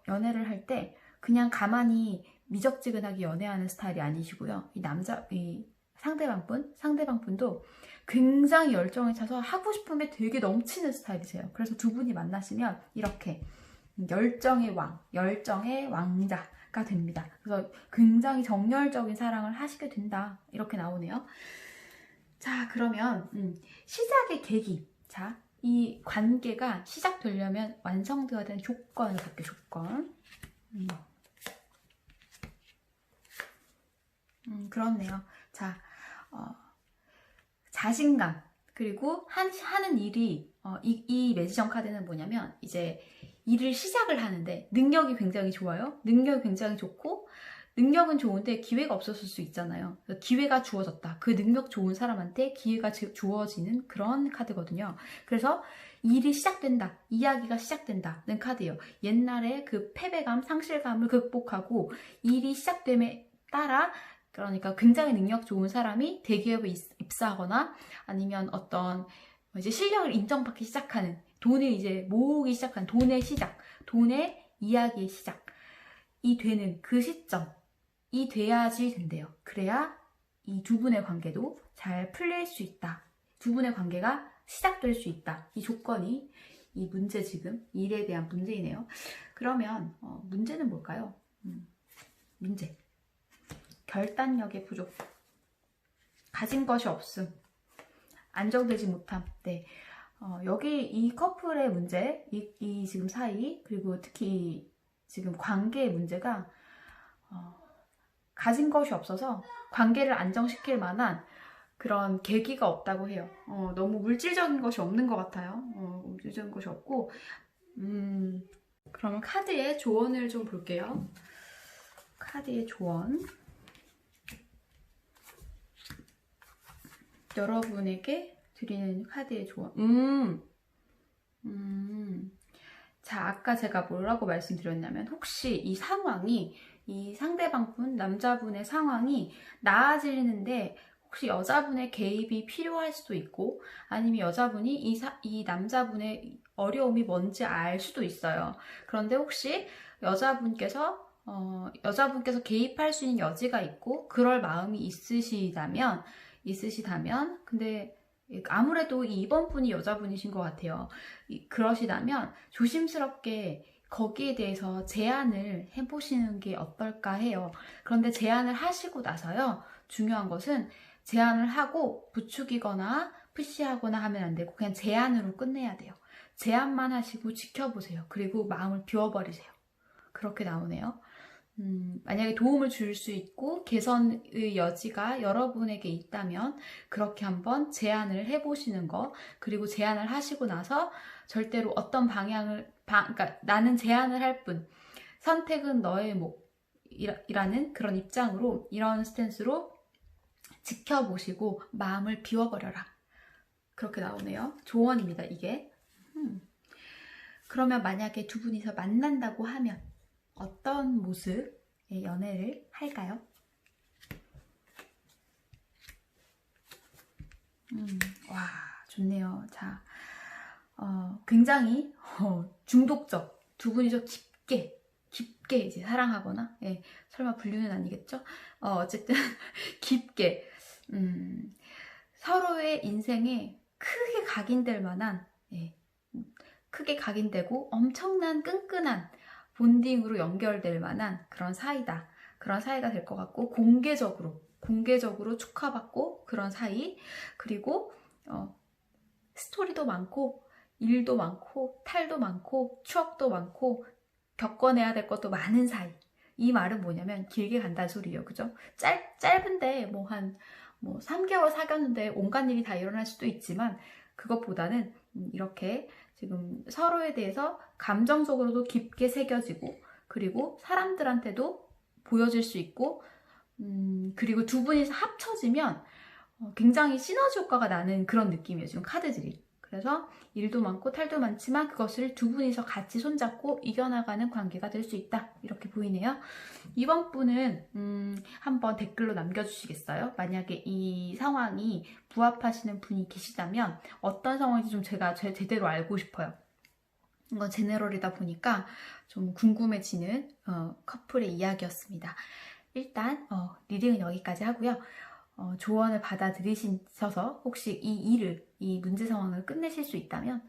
연애를 할 때 그냥 가만히 미적지근하게 연애하는 스타일이 아니시고요. 이 상대방 분도 굉장히 열정에 차서 하고 싶은 게 되게 넘치는 스타일이세요. 그래서 두 분이 만나시면 이렇게 열정의 왕, 열정의 왕자가 됩니다. 그래서 굉장히 정열적인 사랑을 하시게 된다. 이렇게 나오네요. 자, 그러면 시작의 계기. 자, 이 관계가 시작되려면 완성되어야 되는 조건을 볼게요. 조건. 그렇네요. 자, 자신감. 그리고 하는 일이 이 매지션 카드는 뭐냐면 이제 일을 시작을 하는데 능력이 굉장히 좋아요. 능력이 굉장히 좋고 능력은 좋은데 기회가 없었을 수 있잖아요. 기회가 주어졌다. 그 능력 좋은 사람한테 기회가 주어지는 그런 카드거든요. 그래서 일이 시작된다. 이야기가 시작된다는 카드예요. 옛날에 그 패배감, 상실감을 극복하고 일이 시작됨에 따라 그러니까 굉장히 능력 좋은 사람이 대기업에 입사하거나 아니면 어떤 이제 실력을 인정받기 시작하는 돈을 이제 모으기 시작한 돈의 시작, 돈의 이야기의 시작. 이 되는 그 시점이 돼야지 된대요. 그래야 이 두 분의 관계도 잘 풀릴 수 있다. 두 분의 관계가 시작될 수 있다. 이 조건이 이 문제 지금 일에 대한 문제이네요. 그러면 문제는 뭘까요? 문제. 결단력의 부족. 가진 것이 없음. 안정되지 못함. 네. 여기 이 커플의 문제, 이 지금 사이, 그리고 특히 지금 관계의 문제가 가진 것이 없어서 관계를 안정시킬 만한 그런 계기가 없다고 해요. 너무 물질적인 것이 없는 것 같아요. 물질적인 것이 없고 그러면 카드의 조언을 좀 볼게요. 카드의 조언. 여러분에게 드리는 카드의 조언. 자, 아까 제가 뭐라고 말씀드렸냐면 혹시 이 상황이 이 상대방분, 남자분의 상황이 나아지는데 혹시 여자분의 개입이 필요할 수도 있고 아니면 여자분이 이 남자분의 어려움이 뭔지 알 수도 있어요. 그런데 혹시 여자분께서 개입할 수 있는 여지가 있고 그럴 마음이 있으시다면 근데 아무래도 이번 분이 여자분이신 것 같아요. 그러시다면 조심스럽게 거기에 대해서 제안을 해보시는 게 어떨까 해요. 그런데 제안을 하시고 나서요. 중요한 것은 제안을 하고 부추기거나 푸시하거나 하면 안 되고 그냥 제안으로 끝내야 돼요. 제안만 하시고 지켜보세요. 그리고 마음을 비워버리세요. 그렇게 나오네요. 만약에 도움을 줄 수 있고 개선의 여지가 여러분에게 있다면 그렇게 한번 제안을 해보시는 거. 그리고 제안을 하시고 나서 절대로 어떤 그러니까 나는 제안을 할 뿐 선택은 너의 몫이라는 그런 입장으로 이런 스탠스로 지켜보시고 마음을 비워버려라. 그렇게 나오네요. 조언입니다, 이게. 그러면 만약에 두 분이서 만난다고 하면 어떤 모습의 연애를 할까요? 와, 좋네요. 자, 굉장히 중독적. 두 분이서 깊게 이제 사랑하거나, 설마 불륜은 아니겠죠? 어쨌든 깊게 서로의 인생에 크게 각인될 만한, 크게 각인되고 엄청난 끈끈한 본딩으로 연결될 만한 그런 사이다. 그런 사이가 될 것 같고 공개적으로 축하받고 그런 사이. 그리고 스토리도 많고 일도 많고 탈도 많고 추억도 많고 겪어내야 될 것도 많은 사이. 이 말은 뭐냐면 길게 간다는 소리예요. 그죠? 짧은데 3개월 사귀었는데 온갖 일이 다 일어날 수도 있지만 그것보다는 이렇게 지금 서로에 대해서 감정적으로도 깊게 새겨지고 그리고 사람들한테도 보여질 수 있고 그리고 두 분이서 합쳐지면 굉장히 시너지 효과가 나는 그런 느낌이에요. 지금 카드들이. 그래서 일도 많고 탈도 많지만 그것을 두 분이서 같이 손잡고 이겨나가는 관계가 될 수 있다. 이렇게 보이네요. 이번 분은 한번 댓글로 남겨주시겠어요? 만약에 이 상황이 부합하시는 분이 계시다면 어떤 상황인지 좀 제가 제대로 알고 싶어요. 이건 제너럴이다 보니까 좀 궁금해지는 커플의 이야기였습니다. 일단 리딩은 여기까지 하고요. 조언을 받아들이셔서 혹시 이 문제 상황을 끝내실 수 있다면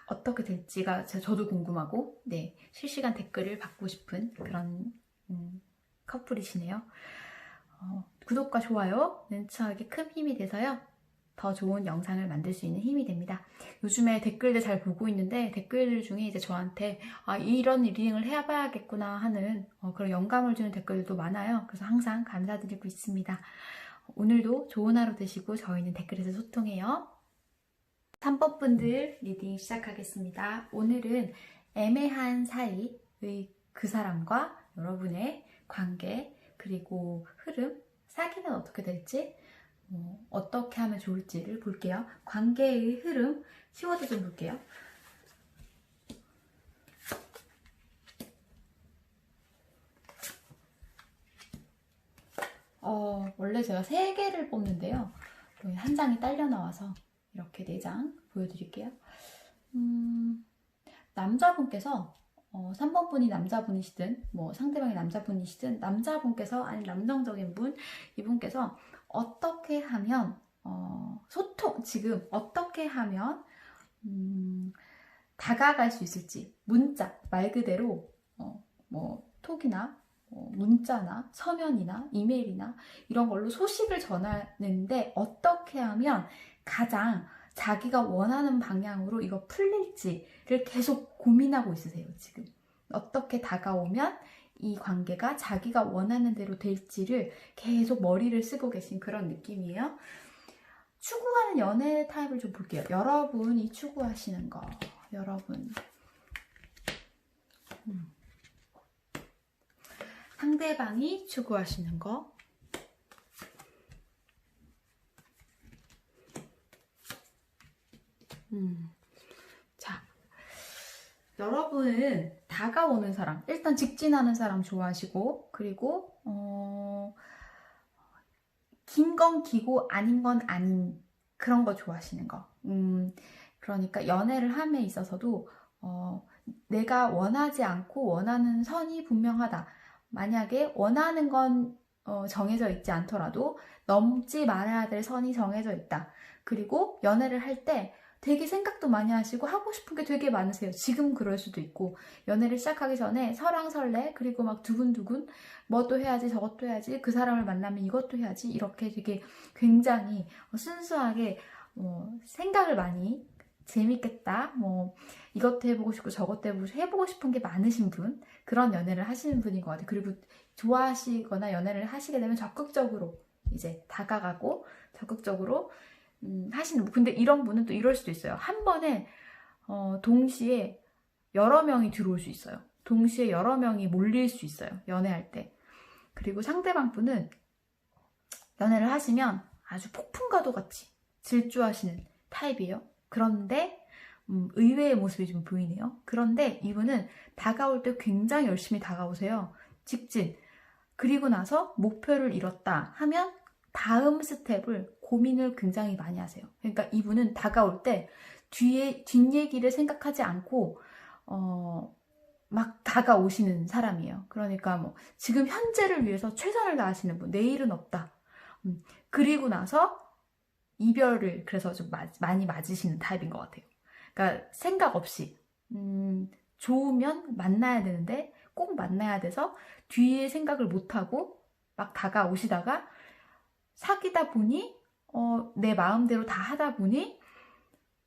어떻게 될지가 저도 궁금하고 네, 실시간 댓글을 받고 싶은 그런 커플이시네요. 구독과 좋아요는 저에게 큰 힘이 돼서요. 더 좋은 영상을 만들 수 있는 힘이 됩니다. 요즘에 댓글들 잘 보고 있는데 댓글들 중에 이제 저한테 이런 리딩을 해봐야겠구나 하는 그런 영감을 주는 댓글들도 많아요. 그래서 항상 감사드리고 있습니다. 오늘도 좋은 하루 되시고 저희는 댓글에서 소통해요. 3번 분들 리딩 시작하겠습니다. 오늘은 애매한 사이의 그 사람과 여러분의 관계 그리고 흐름, 사귀면 어떻게 될지 어떻게 하면 좋을지를 볼게요. 관계의 흐름 키워드 좀 볼게요. 원래 제가 3개를 뽑는데요. 한 장이 딸려 나와서 이렇게 4장 보여드릴게요. 남자분께서 3번 분이 남자분이시든 뭐 상대방이 남자분이시든 남자분께서 아니면 남성적인 분 이분께서 어떻게 하면 지금 어떻게 하면 다가갈 수 있을지 문자 말 그대로 뭐 톡이나 문자나 서면이나 이메일이나 이런 걸로 소식을 전하는데 어떻게 하면 가장 자기가 원하는 방향으로 이거 풀릴지를 계속 고민하고 있으세요. 지금 어떻게 다가오면 이 관계가 자기가 원하는 대로 될지를 계속 머리를 쓰고 계신 그런 느낌이에요. 추구하는 연애 타입을 좀 볼게요. 여러분이 추구하시는 거 여러분 상대방이 추구하시는 거 자, 여러분은 다가오는 사람 일단 직진하는 사람 좋아하시고 그리고 긴 건 기고 아닌 건 아닌 그런 거 좋아하시는 거 그러니까 연애를 함에 있어서도 내가 원하지 않고 원하는 선이 분명하다. 만약에 원하는 건 정해져 있지 않더라도 넘지 말아야 될 선이 정해져 있다. 그리고 연애를 할 때 되게 생각도 많이 하시고 하고 싶은 게 되게 많으세요. 지금 그럴 수도 있고 연애를 시작하기 전에 설왕설래 그리고 막 두근두근 뭐도 해야지 저것도 해야지 그 사람을 만나면 이것도 해야지 이렇게 되게 굉장히 순수하게 생각을 많이 재밌겠다 뭐 이것도 해보고 싶고 저것도 해보고 싶은 게 많으신 분 그런 연애를 하시는 분인 것 같아요. 그리고 좋아하시거나 연애를 하시게 되면 적극적으로 이제 다가가고 적극적으로 하시는 분. 근데 이런 분은 또 이럴 수도 있어요. 한 번에 동시에 여러 명이 들어올 수 있어요. 동시에 여러 명이 몰릴 수 있어요. 연애할 때. 그리고 상대방 분은 연애를 하시면 아주 폭풍과도 같이 질주하시는 타입이에요. 그런데 의외의 모습이 좀 보이네요. 그런데 이분은 다가올 때 굉장히 열심히 다가오세요. 직진. 그리고 나서 목표를 이뤘다 하면 다음 스텝을 고민을 굉장히 많이 하세요. 그러니까 이분은 다가올 때 뒷얘기를 생각하지 않고 막 다가오시는 사람이에요. 그러니까 뭐 지금 현재를 위해서 최선을 다하시는 분, 내일은 없다. 그리고 나서 이별을 그래서 좀 많이 맞으시는 타입인 것 같아요. 그러니까 생각 없이 좋으면 만나야 되는데 꼭 만나야 돼서 뒤에 생각을 못하고 막 다가오시다가 사귀다 보니 내 마음대로 다 하다 보니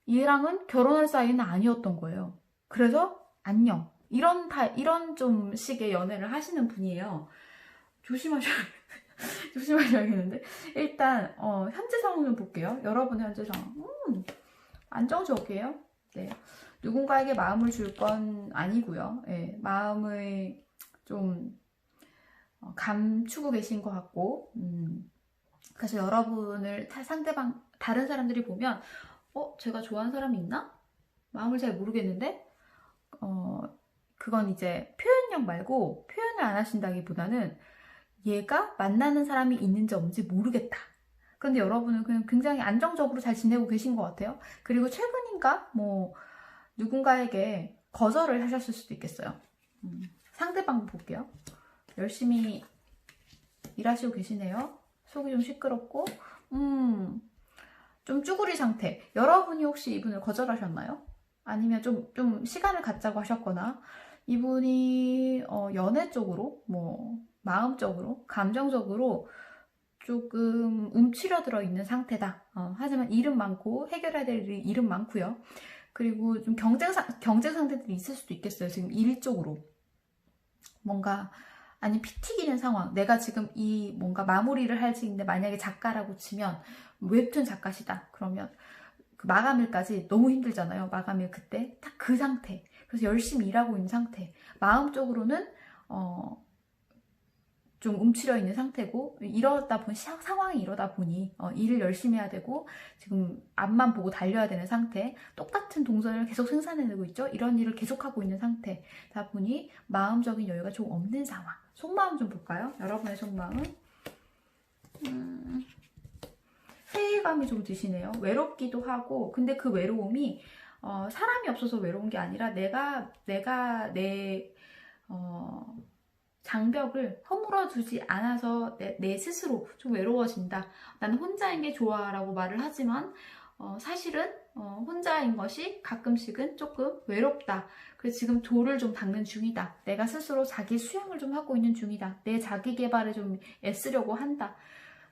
얘랑은 결혼할 사이는 아니었던 거예요. 그래서 안녕. 이런 좀 식의 연애를 하시는 분이에요. 조심하셔야겠는데 일단 현재 상황을 볼게요. 여러분의 현재 상황 안정적이에요. 네. 누군가에게 마음을 줄 건 아니고요. 예, 마음을 좀 감추고 계신 것 같고, 그래서 여러분을 상대방, 다른 사람들이 보면, 제가 좋아하는 사람이 있나? 마음을 잘 모르겠는데? 그건 이제 표현력 말고, 표현을 안 하신다기보다는 얘가 만나는 사람이 있는지 없는지 모르겠다. 그런데 여러분은 그냥 굉장히 안정적으로 잘 지내고 계신 것 같아요. 그리고 최근인가? 누군가에게 거절을 하셨을 수도 있겠어요. 상대방 볼게요. 열심히 일하시고 계시네요. 속이 좀 시끄럽고, 좀 쭈구리 상태. 여러분이 혹시 이분을 거절하셨나요? 아니면 좀 시간을 갖자고 하셨거나, 이분이 연애 쪽으로, 마음적으로, 감정적으로 조금 움츠려들어 있는 상태다. 하지만 일은 많고 해결해야 될 일은 많고요. 그리고 좀 경쟁 상태들이 있을 수도 있겠어요. 지금 일 쪽으로 뭔가 아니 피 튀기는 상황. 내가 지금 이 뭔가 마무리를 할 수 있는데 만약에 작가라고 치면 웹툰 작가시다. 그러면 그 마감일까지 너무 힘들잖아요. 마감일 그때 딱 그 상태. 그래서 열심히 일하고 있는 상태. 마음적으로는 좀 움츠려 있는 상태고, 상황이 이러다 보니 일을 열심히 해야 되고 지금 앞만 보고 달려야 되는 상태, 똑같은 동선을 계속 생산해내고 있죠. 이런 일을 계속하고 있는 상태다 보니 마음적인 여유가 좀 없는 상황. 속마음 좀 볼까요? 여러분의 속마음은 회의감이 좀 드시네요. 외롭기도 하고, 근데 그 외로움이 사람이 없어서 외로운 게 아니라 내가 내 장벽을 허물어두지 않아서 내 스스로 좀 외로워진다. 나는 혼자인 게 좋아 라고 말을 하지만 사실은 혼자인 것이 가끔씩은 조금 외롭다. 그래서 지금 돌을 좀 닦는 중이다. 내가 스스로 자기 수양을 좀 하고 있는 중이다. 내 자기 개발에 좀 애쓰려고 한다.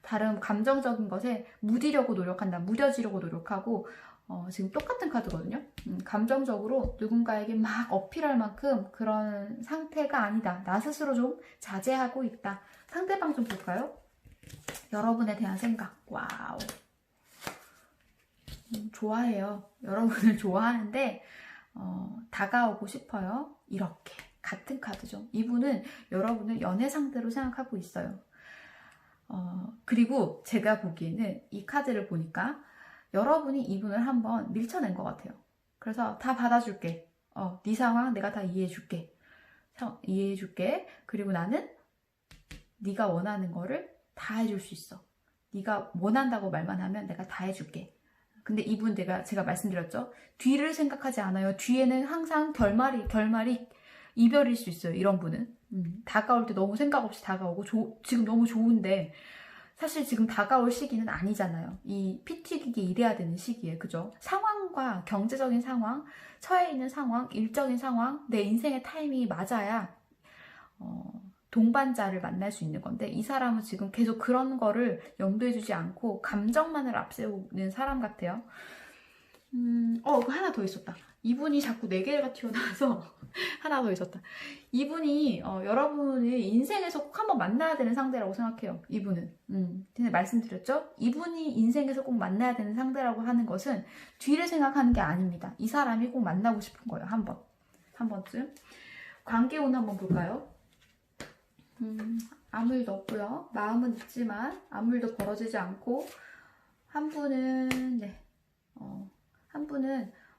다른 감정적인 것에 무디려고 노력한다. 무뎌지려고 노력하고 지금 똑같은 카드거든요. 감정적으로 누군가에게 막 어필할 만큼 그런 상태가 아니다. 나 스스로 좀 자제하고 있다. 상대방 좀 볼까요? 여러분에 대한 생각. 와우. 좋아해요. 여러분을 좋아하는데 다가오고 싶어요. 이렇게. 같은 카드죠. 이분은 여러분을 연애 상대로 생각하고 있어요. 그리고 제가 보기에는 이 카드를 보니까 여러분이 이분을 한번 밀쳐낸 것 같아요. 그래서 다 받아줄게. 네 상황 내가 다 이해해줄게. 그리고 나는 네가 원하는 거를 다 해줄 수 있어. 네가 원한다고 말만 하면 내가 다 해줄게. 근데 이분 제가 말씀드렸죠. 뒤를 생각하지 않아요. 뒤에는 항상 결말이 이별일 수 있어요. 이런 분은. 다가올 때 너무 생각 없이 다가오고 지금 너무 좋은데 사실 지금 다가올 시기는 아니잖아요. 이 피 튀기기 일해야 되는 시기에. 그죠? 상황과 경제적인 상황, 처해 있는 상황, 일적인 상황, 내 인생의 타이밍이 맞아야 동반자를 만날 수 있는 건데 이 사람은 지금 계속 그런 거를 염두에 두지 않고 감정만을 앞세우는 사람 같아요. 그거 하나 더 있었다. 이분이 자꾸 4개가 튀어나와서 하나 더 있었다. 이분이 여러분의 인생에서 꼭 한번 만나야 되는 상대라고 생각해요. 이분은. 근데 말씀드렸죠? 이분이 인생에서 꼭 만나야 되는 상대라고 하는 것은 뒤를 생각하는 게 아닙니다. 이 사람이 꼭 만나고 싶은 거예요. 한 번쯤. 관계운 한번 볼까요? 아무 일도 없고요. 마음은 있지만 아무 일도 벌어지지 않고 한 분은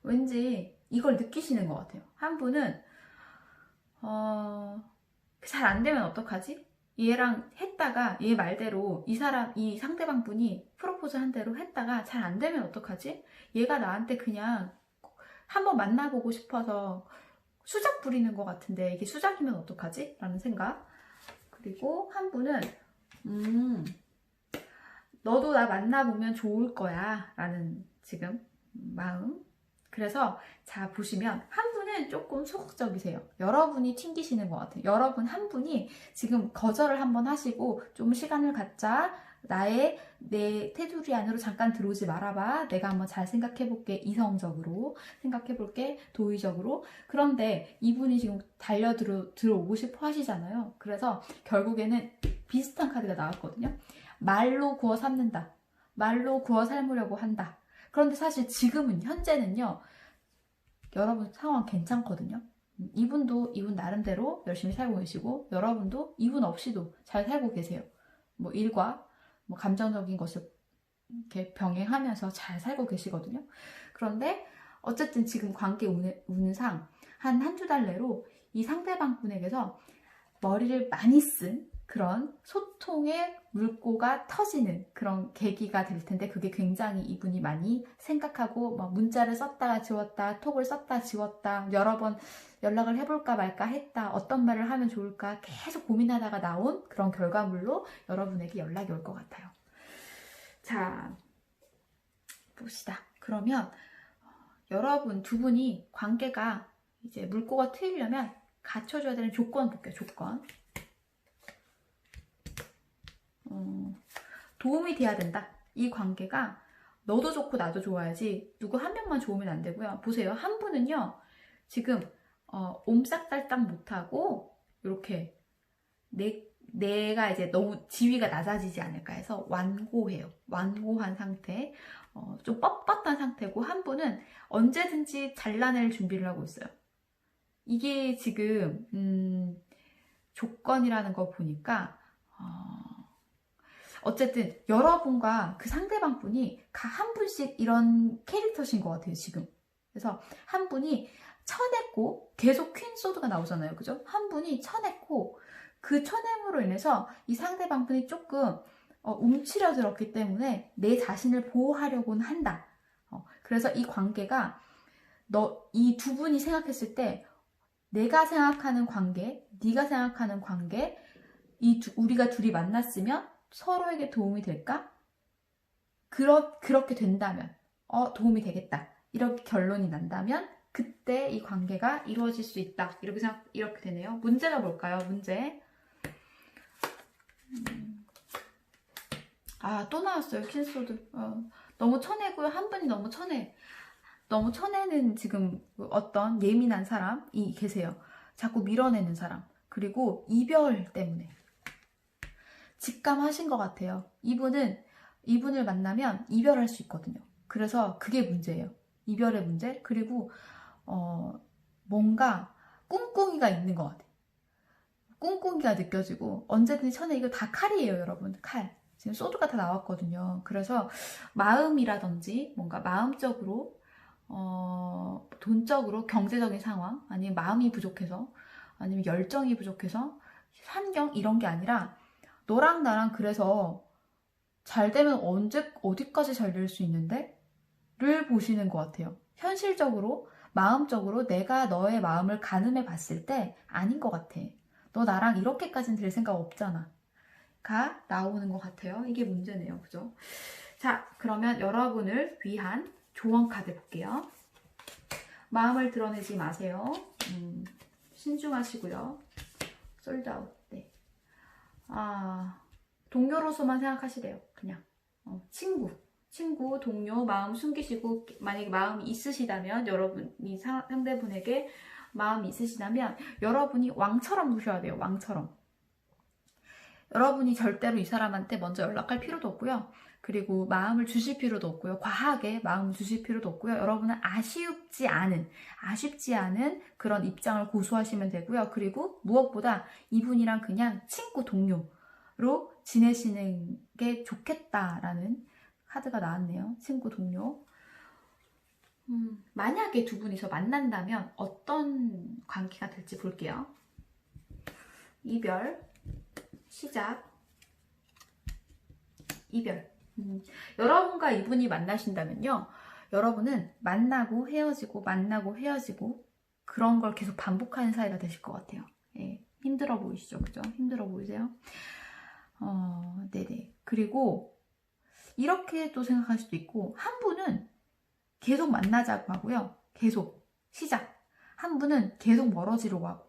왠지 이걸 느끼시는 것 같아요. 한 분은 잘 안 되면 어떡하지? 얘랑 했다가 얘 말대로 이 상대방 분이 프로포즈 한 대로 했다가 잘 안 되면 어떡하지? 얘가 나한테 그냥 한번 만나보고 싶어서 수작 부리는 것 같은데 이게 수작이면 어떡하지? 라는 생각. 그리고 한 분은 너도 나 만나보면 좋을 거야 라는 지금 마음. 그래서 자 보시면 한 분은 조금 소극적이세요. 여러분이 튕기시는 것 같아요. 여러분 한 분이 지금 거절을 한번 하시고 좀 시간을 갖자. 내 테두리 안으로 잠깐 들어오지 말아봐. 내가 한번 잘 생각해볼게. 이성적으로 생각해볼게. 도의적으로. 그런데 이분이 지금 들어오고 싶어 하시잖아요. 그래서 결국에는 비슷한 카드가 나왔거든요. 말로 구워 삼는다. 말로 구워 삶으려고 한다. 그런데 사실 지금은 현재는요. 여러분 상황 괜찮거든요. 이분도 이분 나름대로 열심히 살고 계시고 여러분도 이분 없이도 잘 살고 계세요. 뭐 일과 뭐 감정적인 것을 이렇게 병행하면서 잘 살고 계시거든요. 그런데 어쨌든 지금 관계 운상 한 두 달 내로 이 상대방 분에게서 머리를 많이 쓴 그런 소통의 물꼬가 터지는 그런 계기가 될 텐데 그게 굉장히 이분이 많이 생각하고 막 문자를 썼다가 지웠다, 톡을 썼다 지웠다, 여러 번 연락을 해볼까 말까 했다, 어떤 말을 하면 좋을까 계속 고민하다가 나온 그런 결과물로 여러분에게 연락이 올 것 같아요. 자, 봅시다. 그러면 여러분 두 분이 관계가 이제 물꼬가 트이려면 갖춰줘야 되는 조건 볼게요. 조건. 도움이 돼야 된다. 이 관계가 너도 좋고 나도 좋아야지 누구 한 명만 좋으면 안 되고요. 보세요. 한 분은요. 지금 옴싹달딱 못하고 이렇게 내가 이제 너무 지위가 낮아지지 않을까 해서 완고해요. 완고한 상태. 좀 뻣뻣한 상태고 한 분은 언제든지 잘라낼 준비를 하고 있어요. 이게 지금 조건이라는 거 보니까 어쨌든 여러분과 그 상대방 분이 한 분씩 이런 캐릭터신 것 같아요, 지금. 그래서 한 분이 쳐냈고 계속 퀸 소드가 나오잖아요, 그죠? 한 분이 쳐냈고 그 쳐냄으로 인해서 이 상대방 분이 조금 움츠려들었기 때문에 내 자신을 보호하려고는 한다. 그래서 이 관계가 이 두 분이 생각했을 때 내가 생각하는 관계, 네가 생각하는 관계, 우리가 둘이 만났으면 서로에게 도움이 될까? 그렇게 된다면 도움이 되겠다. 이렇게 결론이 난다면 그때 이 관계가 이루어질 수 있다. 이렇게 되네요. 문제가 뭘까요? 문제. 또 나왔어요. 퀸소드. 너무 쳐내고요. 한 분이 너무 쳐내. 너무 쳐내는 지금 어떤 예민한 사람이 계세요. 자꾸 밀어내는 사람. 그리고 이별 때문에. 직감하신 것 같아요. 이분을 만나면 이별할 수 있거든요. 그래서 그게 문제예요. 이별의 문제. 그리고 뭔가 꿍꿍이가 있는 것 같아요. 꿍꿍이가 느껴지고 언제든지 쳐내. 이거 다 칼이에요, 여러분. 칼. 지금 소드가 다 나왔거든요. 그래서 마음이라든지 뭔가 마음적으로 돈적으로 경제적인 상황 아니면 마음이 부족해서 아니면 열정이 부족해서 환경 이런 게 아니라 너랑 나랑 그래서 잘 되면 어디까지 잘 될 수 있는데? 를 보시는 것 같아요. 현실적으로, 마음적으로 내가 너의 마음을 가늠해 봤을 때 아닌 것 같아. 너 나랑 이렇게까지는 될 생각 없잖아. 가 나오는 것 같아요. 이게 문제네요. 그죠? 자, 그러면 여러분을 위한 조언 카드 볼게요. 마음을 드러내지 마세요. 신중하시고요. 솔드아웃. 네. 동료로서만 생각하시래요. 그냥 친구, 동료, 마음 숨기시고 만약에 마음이 있으시다면 여러분이 상대분에게 마음이 있으시다면 여러분이 왕처럼 두셔야 돼요. 왕처럼. 여러분이 절대로 이 사람한테 먼저 연락할 필요도 없고요. 그리고 마음을 주실 필요도 없고요. 과하게 마음을 주실 필요도 없고요. 여러분은 아쉽지 않은 그런 입장을 고수하시면 되고요. 그리고 무엇보다 이분이랑 그냥 친구, 동료로 지내시는 게 좋겠다라는 카드가 나왔네요. 친구, 동료. 만약에 두 분이서 만난다면 어떤 관계가 될지 볼게요. 이별, 시작, 이별. 여러분과 이분이 만나신다면요. 여러분은 만나고 헤어지고 그런 걸 계속 반복하는 사이가 되실 것 같아요. 예, 힘들어 보이시죠? 그죠? 힘들어 보이세요? 네네. 그리고 이렇게 또 생각할 수도 있고 한 분은 계속 만나자고 하고요. 계속 시작. 한 분은 계속 멀어지려고 하고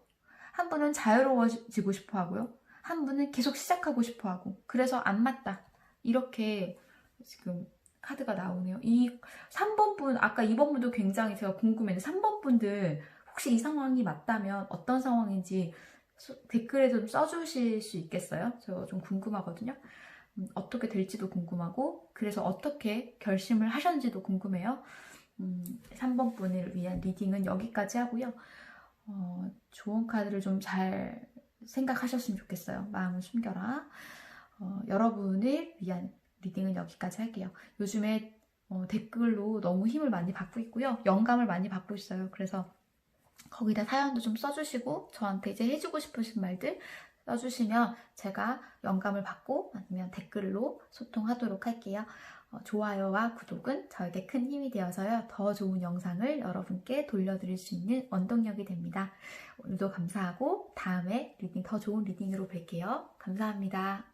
한 분은 자유로워지고 싶어 하고요. 한 분은 계속 시작하고 싶어 하고 그래서 안 맞다. 이렇게 지금 카드가 나오네요. 이 3번 분, 아까 2번 분도 굉장히 제가 궁금했는데 3번 분들 혹시 이 상황이 맞다면 어떤 상황인지 댓글에 좀 써주실 수 있겠어요? 저 좀 궁금하거든요. 어떻게 될지도 궁금하고 그래서 어떻게 결심을 하셨는지도 궁금해요. 3번 분을 위한 리딩은 여기까지 하고요. 좋은 카드를 좀 잘 생각하셨으면 좋겠어요. 마음을 숨겨라. 여러분을 위한 리딩은 여기까지 할게요. 요즘에 댓글로 너무 힘을 많이 받고 있고요. 영감을 많이 받고 있어요. 그래서 거기다 사연도 좀 써주시고 저한테 이제 해주고 싶으신 말들 써주시면 제가 영감을 받고 아니면 댓글로 소통하도록 할게요. 좋아요와 구독은 저에게 큰 힘이 되어서요. 더 좋은 영상을 여러분께 돌려드릴 수 있는 원동력이 됩니다. 오늘도 감사하고 다음에 리딩 더 좋은 리딩으로 뵐게요. 감사합니다.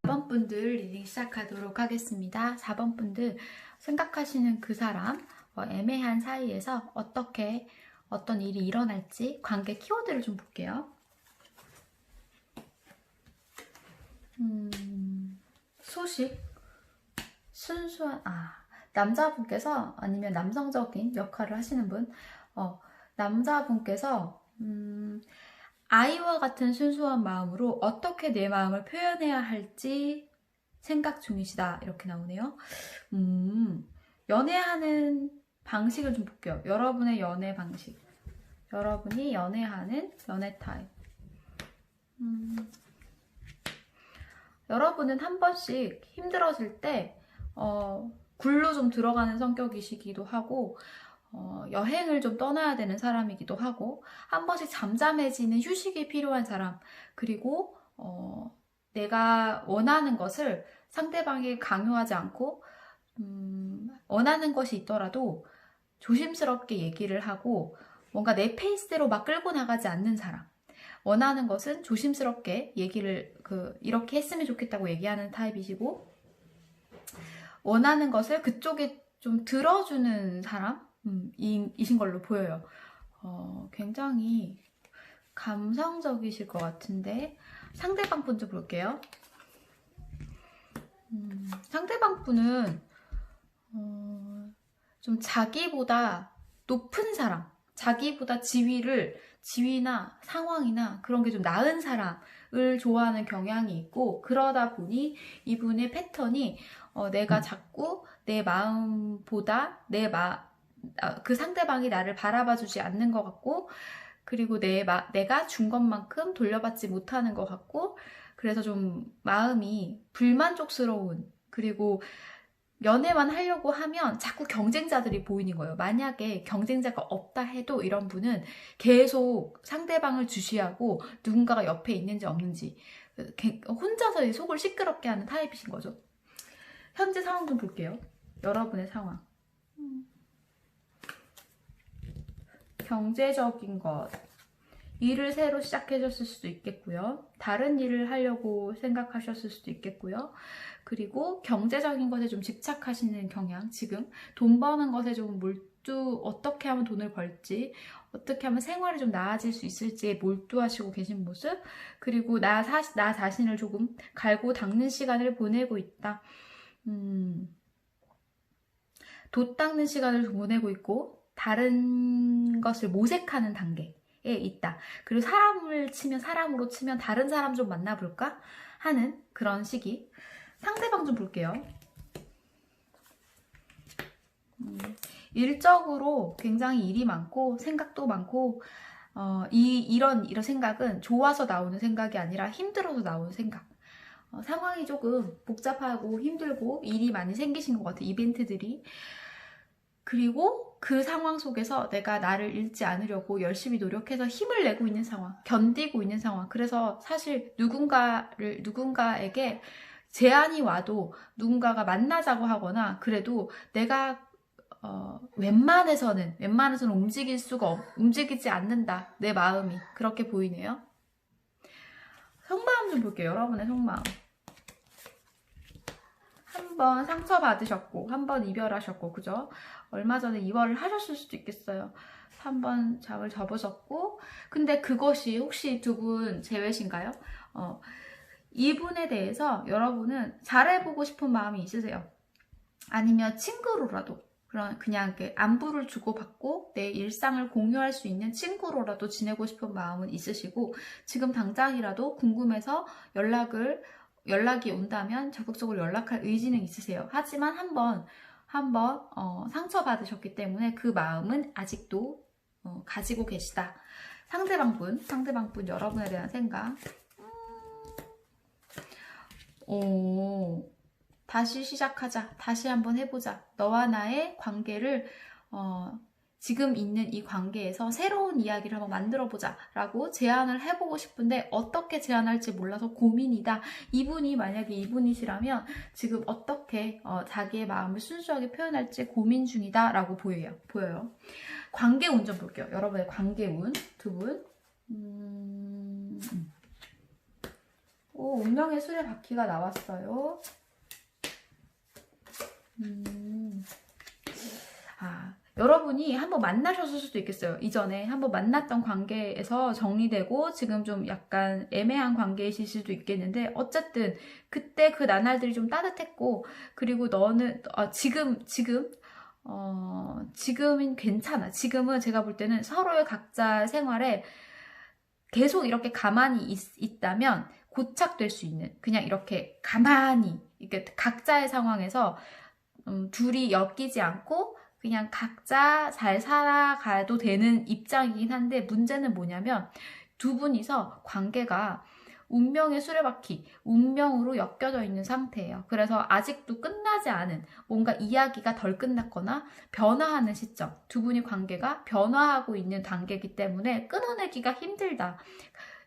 4번 분들 리딩 시작하도록 하겠습니다. 4번 분들 생각하시는 그 사람 애매한 사이에서 어떤 일이 일어날지 관계 키워드를 좀 볼게요. 소식, 순수한, 남자분께서 아니면 남성적인 역할을 하시는 분, 남자분께서 아이와 같은 순수한 마음으로 어떻게 내 마음을 표현해야 할지 생각 중이시다 이렇게 나오네요. 연애하는 방식을 좀 볼게요. 여러분의 연애 방식, 여러분이 연애하는 연애 타입. 여러분은 한 번씩 힘들어질 때 굴로 좀 들어가는 성격이시기도 하고 여행을 좀 떠나야 되는 사람이기도 하고 한 번씩 잠잠해지는 휴식이 필요한 사람, 그리고 내가 원하는 것을 상대방에게 강요하지 않고 원하는 것이 있더라도 조심스럽게 얘기를 하고 뭔가 내 페이스대로 막 끌고 나가지 않는 사람, 원하는 것은 조심스럽게 얘기를 이렇게 했으면 좋겠다고 얘기하는 타입이시고 원하는 것을 그쪽에 좀 들어주는 사람 이신 걸로 보여요. 굉장히 감성적이실 것 같은데 상대방 분 좀 볼게요. 상대방 분은 좀 자기보다 높은 사람, 자기보다 지위나 상황이나 그런 게 좀 나은 사람을 좋아하는 경향이 있고, 그러다 보니 이분의 패턴이 내가 자꾸 내 마음보다 그 상대방이 나를 바라봐주지 않는 것 같고, 그리고 내가 준 것만큼 돌려받지 못하는 것 같고, 그래서 좀 마음이 불만족스러운, 그리고 연애만 하려고 하면 자꾸 경쟁자들이 보이는 거예요. 만약에 경쟁자가 없다 해도 이런 분은 계속 상대방을 주시하고 누군가가 옆에 있는지 없는지 혼자서 속을 시끄럽게 하는 타입이신 거죠. 현재 상황 좀 볼게요. 여러분의 상황. 경제적인 것. 일을 새로 시작하셨을 수도 있겠고요. 다른 일을 하려고 생각하셨을 수도 있겠고요. 그리고 경제적인 것에 좀 집착하시는 경향, 지금 돈 버는 것에 좀 어떻게 하면 돈을 벌지, 어떻게 하면 생활이 좀 나아질 수 있을지에 몰두하시고 계신 모습, 그리고 나 자신을 조금 갈고 닦는 시간을 보내고 있다. 돛 닦는 시간을 보내고 있고 다른 것을 모색하는 단계에 있다. 그리고 사람으로 치면 다른 사람 좀 만나볼까 하는 그런 시기. 상대방 좀 볼게요. 일적으로 굉장히 일이 많고 생각도 많고 이런 생각은 좋아서 나오는 생각이 아니라 힘들어서 나오는 생각. 상황이 조금 복잡하고 힘들고 일이 많이 생기신 것 같아요. 이벤트들이. 그리고 그 상황 속에서 내가 나를 잃지 않으려고 열심히 노력해서 힘을 내고 있는 상황, 견디고 있는 상황. 그래서 사실 누군가에게 제안이 와도 누군가가 만나자고 하거나 그래도 내가 웬만해서는 움직이지 않는다. 내 마음이 그렇게 보이네요. 속마음 좀 볼게요. 여러분의 속마음. 한 번 상처받으셨고 한 번 이별하셨고, 그죠? 얼마 전에 이별을 하셨을 수도 있겠어요. 한 번 잡을 접으셨고, 근데 그것이 혹시 두 분 제외신가요? 이분에 대해서 여러분은 잘해보고 싶은 마음이 있으세요. 아니면 친구로라도 그냥 이렇게 안부를 주고받고 내 일상을 공유할 수 있는 친구로라도 지내고 싶은 마음은 있으시고, 지금 당장이라도 궁금해서 연락이 온다면 적극적으로 연락할 의지는 있으세요. 하지만 한번 상처받으셨기 때문에 그 마음은 아직도 가지고 계시다. 상대방분 여러분에 대한 생각. 다시 시작하자. 다시 한번 해보자. 너와 나의 관계를 지금 있는 이 관계에서 새로운 이야기를 한번 만들어보자 라고 제안을 해보고 싶은데 어떻게 제안할지 몰라서 고민이다. 이분이 만약에 이분이시라면 지금 어떻게 자기의 마음을 순수하게 표현할지 고민 중이다 라고 보여요. 관계운 좀 볼게요. 여러분의 관계운 두 분. 운명의 수레바퀴가 나왔어요. 여러분이 한번 만나셨을 수도 있겠어요. 이전에 한번 만났던 관계에서 정리되고 지금 좀 약간 애매한 관계이실 수도 있겠는데 어쨌든 그때 그 나날들이 좀 따뜻했고 그리고 너는 지금은 괜찮아. 지금은 제가 볼 때는 서로의 각자 생활에 계속 이렇게 가만히 있다면 고착될 수 있는 그냥 이렇게 가만히 이렇게 각자의 상황에서 둘이 엮이지 않고 그냥 각자 잘 살아가도 되는 입장이긴 한데 문제는 뭐냐면 두 분이서 관계가 운명의 수레바퀴, 운명으로 엮여져 있는 상태예요. 그래서 아직도 끝나지 않은 뭔가 이야기가 덜 끝났거나 변화하는 시점, 두 분의 관계가 변화하고 있는 단계이기 때문에 끊어내기가 힘들다.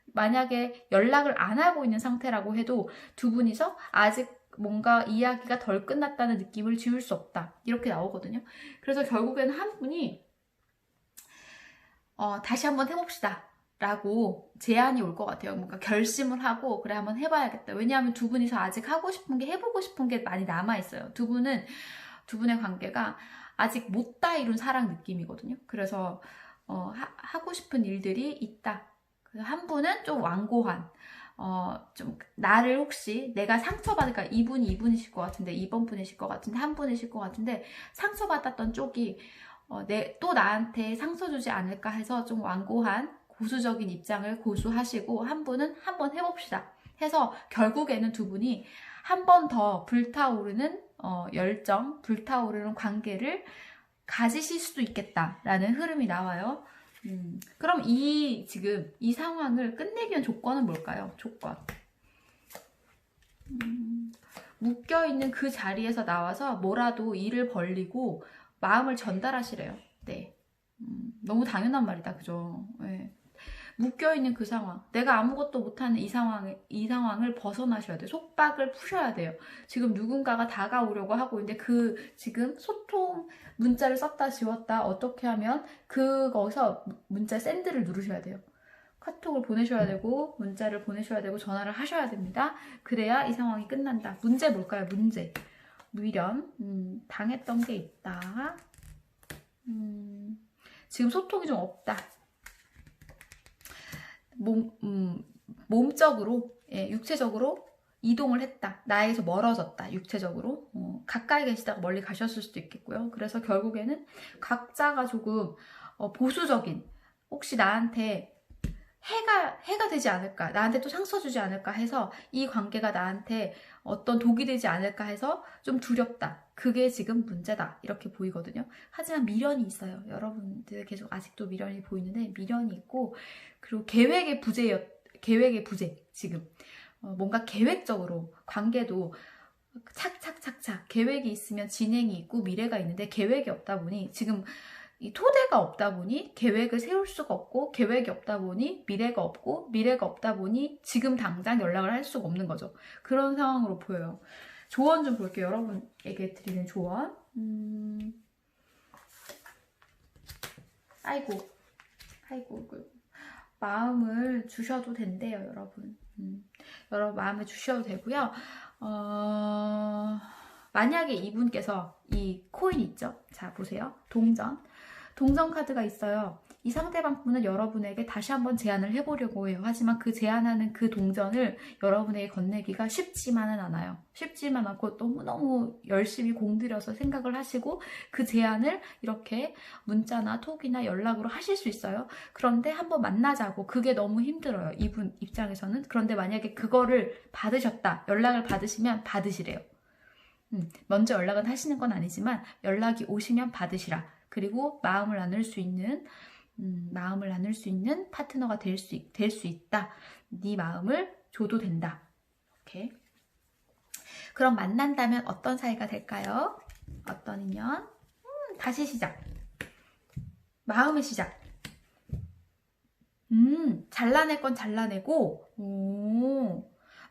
만약에 연락을 안 하고 있는 상태라고 해도 두 분이서 아직 뭔가 이야기가 덜 끝났다는 느낌을 지울 수 없다. 이렇게 나오거든요. 그래서 결국에는 한 분이 다시 한번 해봅시다. 라고 제안이 올 것 같아요. 뭔가 결심을 하고 그래 한번 해봐야겠다. 왜냐하면 두 분이서 아직 하고 싶은 게 해보고 싶은 게 많이 남아있어요. 두 분의 관계가 아직 못 다 이룬 사랑 느낌이거든요. 그래서 하고 싶은 일들이 있다. 한 분은 좀 완고한 좀 나를 혹시 내가 상처받을까 이분이실 것 같은데 2번 분이실 것 같은데 한 분이실 것 같은데 상처받았던 쪽이 또 나한테 상처 주지 않을까 해서 좀 완고한 고수적인 입장을 고수하시고 한 분은 한번 해봅시다 해서 결국에는 두 분이 한 번 더 불타오르는 열정, 불타오르는 관계를 가지실 수도 있겠다라는 흐름이 나와요. 그럼 지금 이 상황을 끝내기 위한 조건은 뭘까요? 조건. 묶여있는 그 자리에서 나와서 뭐라도 일을 벌리고 마음을 전달하시래요. 네. 너무 당연한 말이다. 그죠? 네. 묶여있는 그 상황, 내가 아무것도 못하는 이 상황을 벗어나셔야 돼요. 속박을 푸셔야 돼요. 지금 누군가가 다가오려고 하고 있는데 지금 소통 문자를 썼다 지웠다 어떻게 하면 거기서 문자 샌드를 누르셔야 돼요. 카톡을 보내셔야 되고 문자를 보내셔야 되고 전화를 하셔야 됩니다. 그래야 이 상황이 끝난다. 문제 뭘까요? 문제. 미련. 당했던 게 있다. 지금 소통이 좀 없다. 몸적으로, 육체적으로 이동을 했다. 나에게서 멀어졌다. 육체적으로. 가까이 계시다가 멀리 가셨을 수도 있겠고요. 그래서 결국에는 각자가 조금 보수적인, 혹시 나한테 해가 되지 않을까, 나한테 또 상처 주지 않을까 해서 이 관계가 나한테 어떤 독이 되지 않을까 해서 좀 두렵다. 그게 지금 문제다. 이렇게 보이거든요. 하지만 미련이 있어요. 여러분들 계속 아직도 미련이 보이는데 미련이 있고 그리고 계획의 부재 지금 뭔가 계획적으로 관계도 착착착착 계획이 있으면 진행이 있고 미래가 있는데 계획이 없다 보니 지금 이 토대가 없다 보니 계획을 세울 수가 없고 계획이 없다 보니 미래가 없고 미래가 없다 보니 지금 당장 연락을 할 수가 없는 거죠. 그런 상황으로 보여요. 조언 좀 볼게요. 여러분에게 드리는 조언. 아이고 마음을 주셔도 된대요. 여러분 마음을 주셔도 되고요. 만약에 이분께서 이 코인 있죠? 자 보세요. 동전 카드가 있어요. 이 상대방 분은 여러분에게 다시 한번 제안을 해보려고 해요. 하지만 그 제안하는 그 동전을 여러분에게 건네기가 쉽지만은 않아요. 쉽지만 않고 너무너무 열심히 공들여서 생각을 하시고 그 제안을 이렇게 문자나 톡이나 연락으로 하실 수 있어요. 그런데 한번 만나자고 그게 너무 힘들어요. 이분 입장에서는. 그런데 만약에 그거를 받으셨다. 연락을 받으시면 받으시래요. 먼저 연락은 하시는 건 아니지만 연락이 오시면 받으시라. 그리고 마음을 나눌 수 있는 파트너가 될 수 있다. 네 마음을 줘도 된다. 오케이. 그럼 만난다면 어떤 사이가 될까요? 어떤 인연? 다시 시작. 마음의 시작. 잘라낼 건 잘라내고,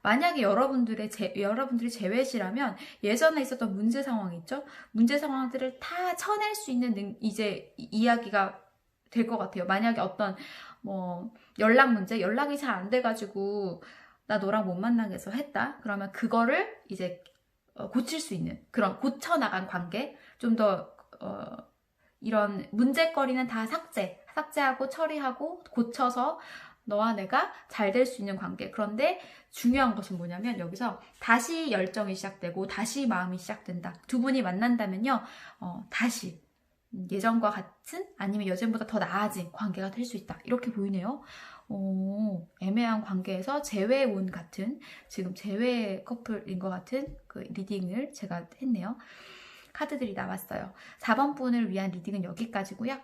만약에 여러분들이 재회시라면 예전에 있었던 문제 상황 있죠? 문제 상황들을 다 쳐낼 수 있는 이제 이야기가 될 것 같아요. 만약에 어떤 연락 문제, 연락이 잘 안 돼가지고 나 너랑 못 만나겠어 했다. 그러면 그거를 이제 고칠 수 있는 그런 고쳐나간 관계, 좀 더 이런 문제거리는 다 삭제하고 처리하고 고쳐서 너와 내가 잘 될 수 있는 관계. 그런데 중요한 것은 뭐냐면 여기서 다시 열정이 시작되고 다시 마음이 시작된다. 두 분이 만난다면요, 다시 예전과 같은 아니면 예전보다 더 나아진 관계가 될 수 있다. 이렇게 보이네요. 애매한 관계에서 재회운 같은, 지금 재회 커플인 것 같은 그 리딩을 제가 했네요. 카드들이 나왔어요. 4번 분을 위한 리딩은 여기까지고요.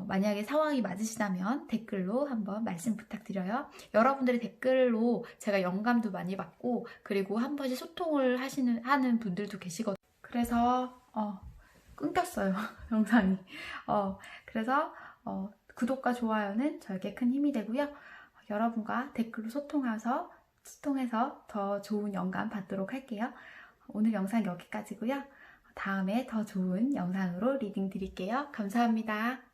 만약에 상황이 맞으시다면 댓글로 한번 말씀 부탁드려요. 여러분들의 댓글로 제가 영감도 많이 받고, 그리고 한 번씩 소통을 하는 분들도 계시거든요. 그래서 끊겼어요, 영상이. 그래서 구독과 좋아요는 저에게 큰 힘이 되고요. 여러분과 댓글로 소통해서 더 좋은 영감 받도록 할게요. 오늘 영상 여기까지고요. 다음에 더 좋은 영상으로 리딩 드릴게요. 감사합니다.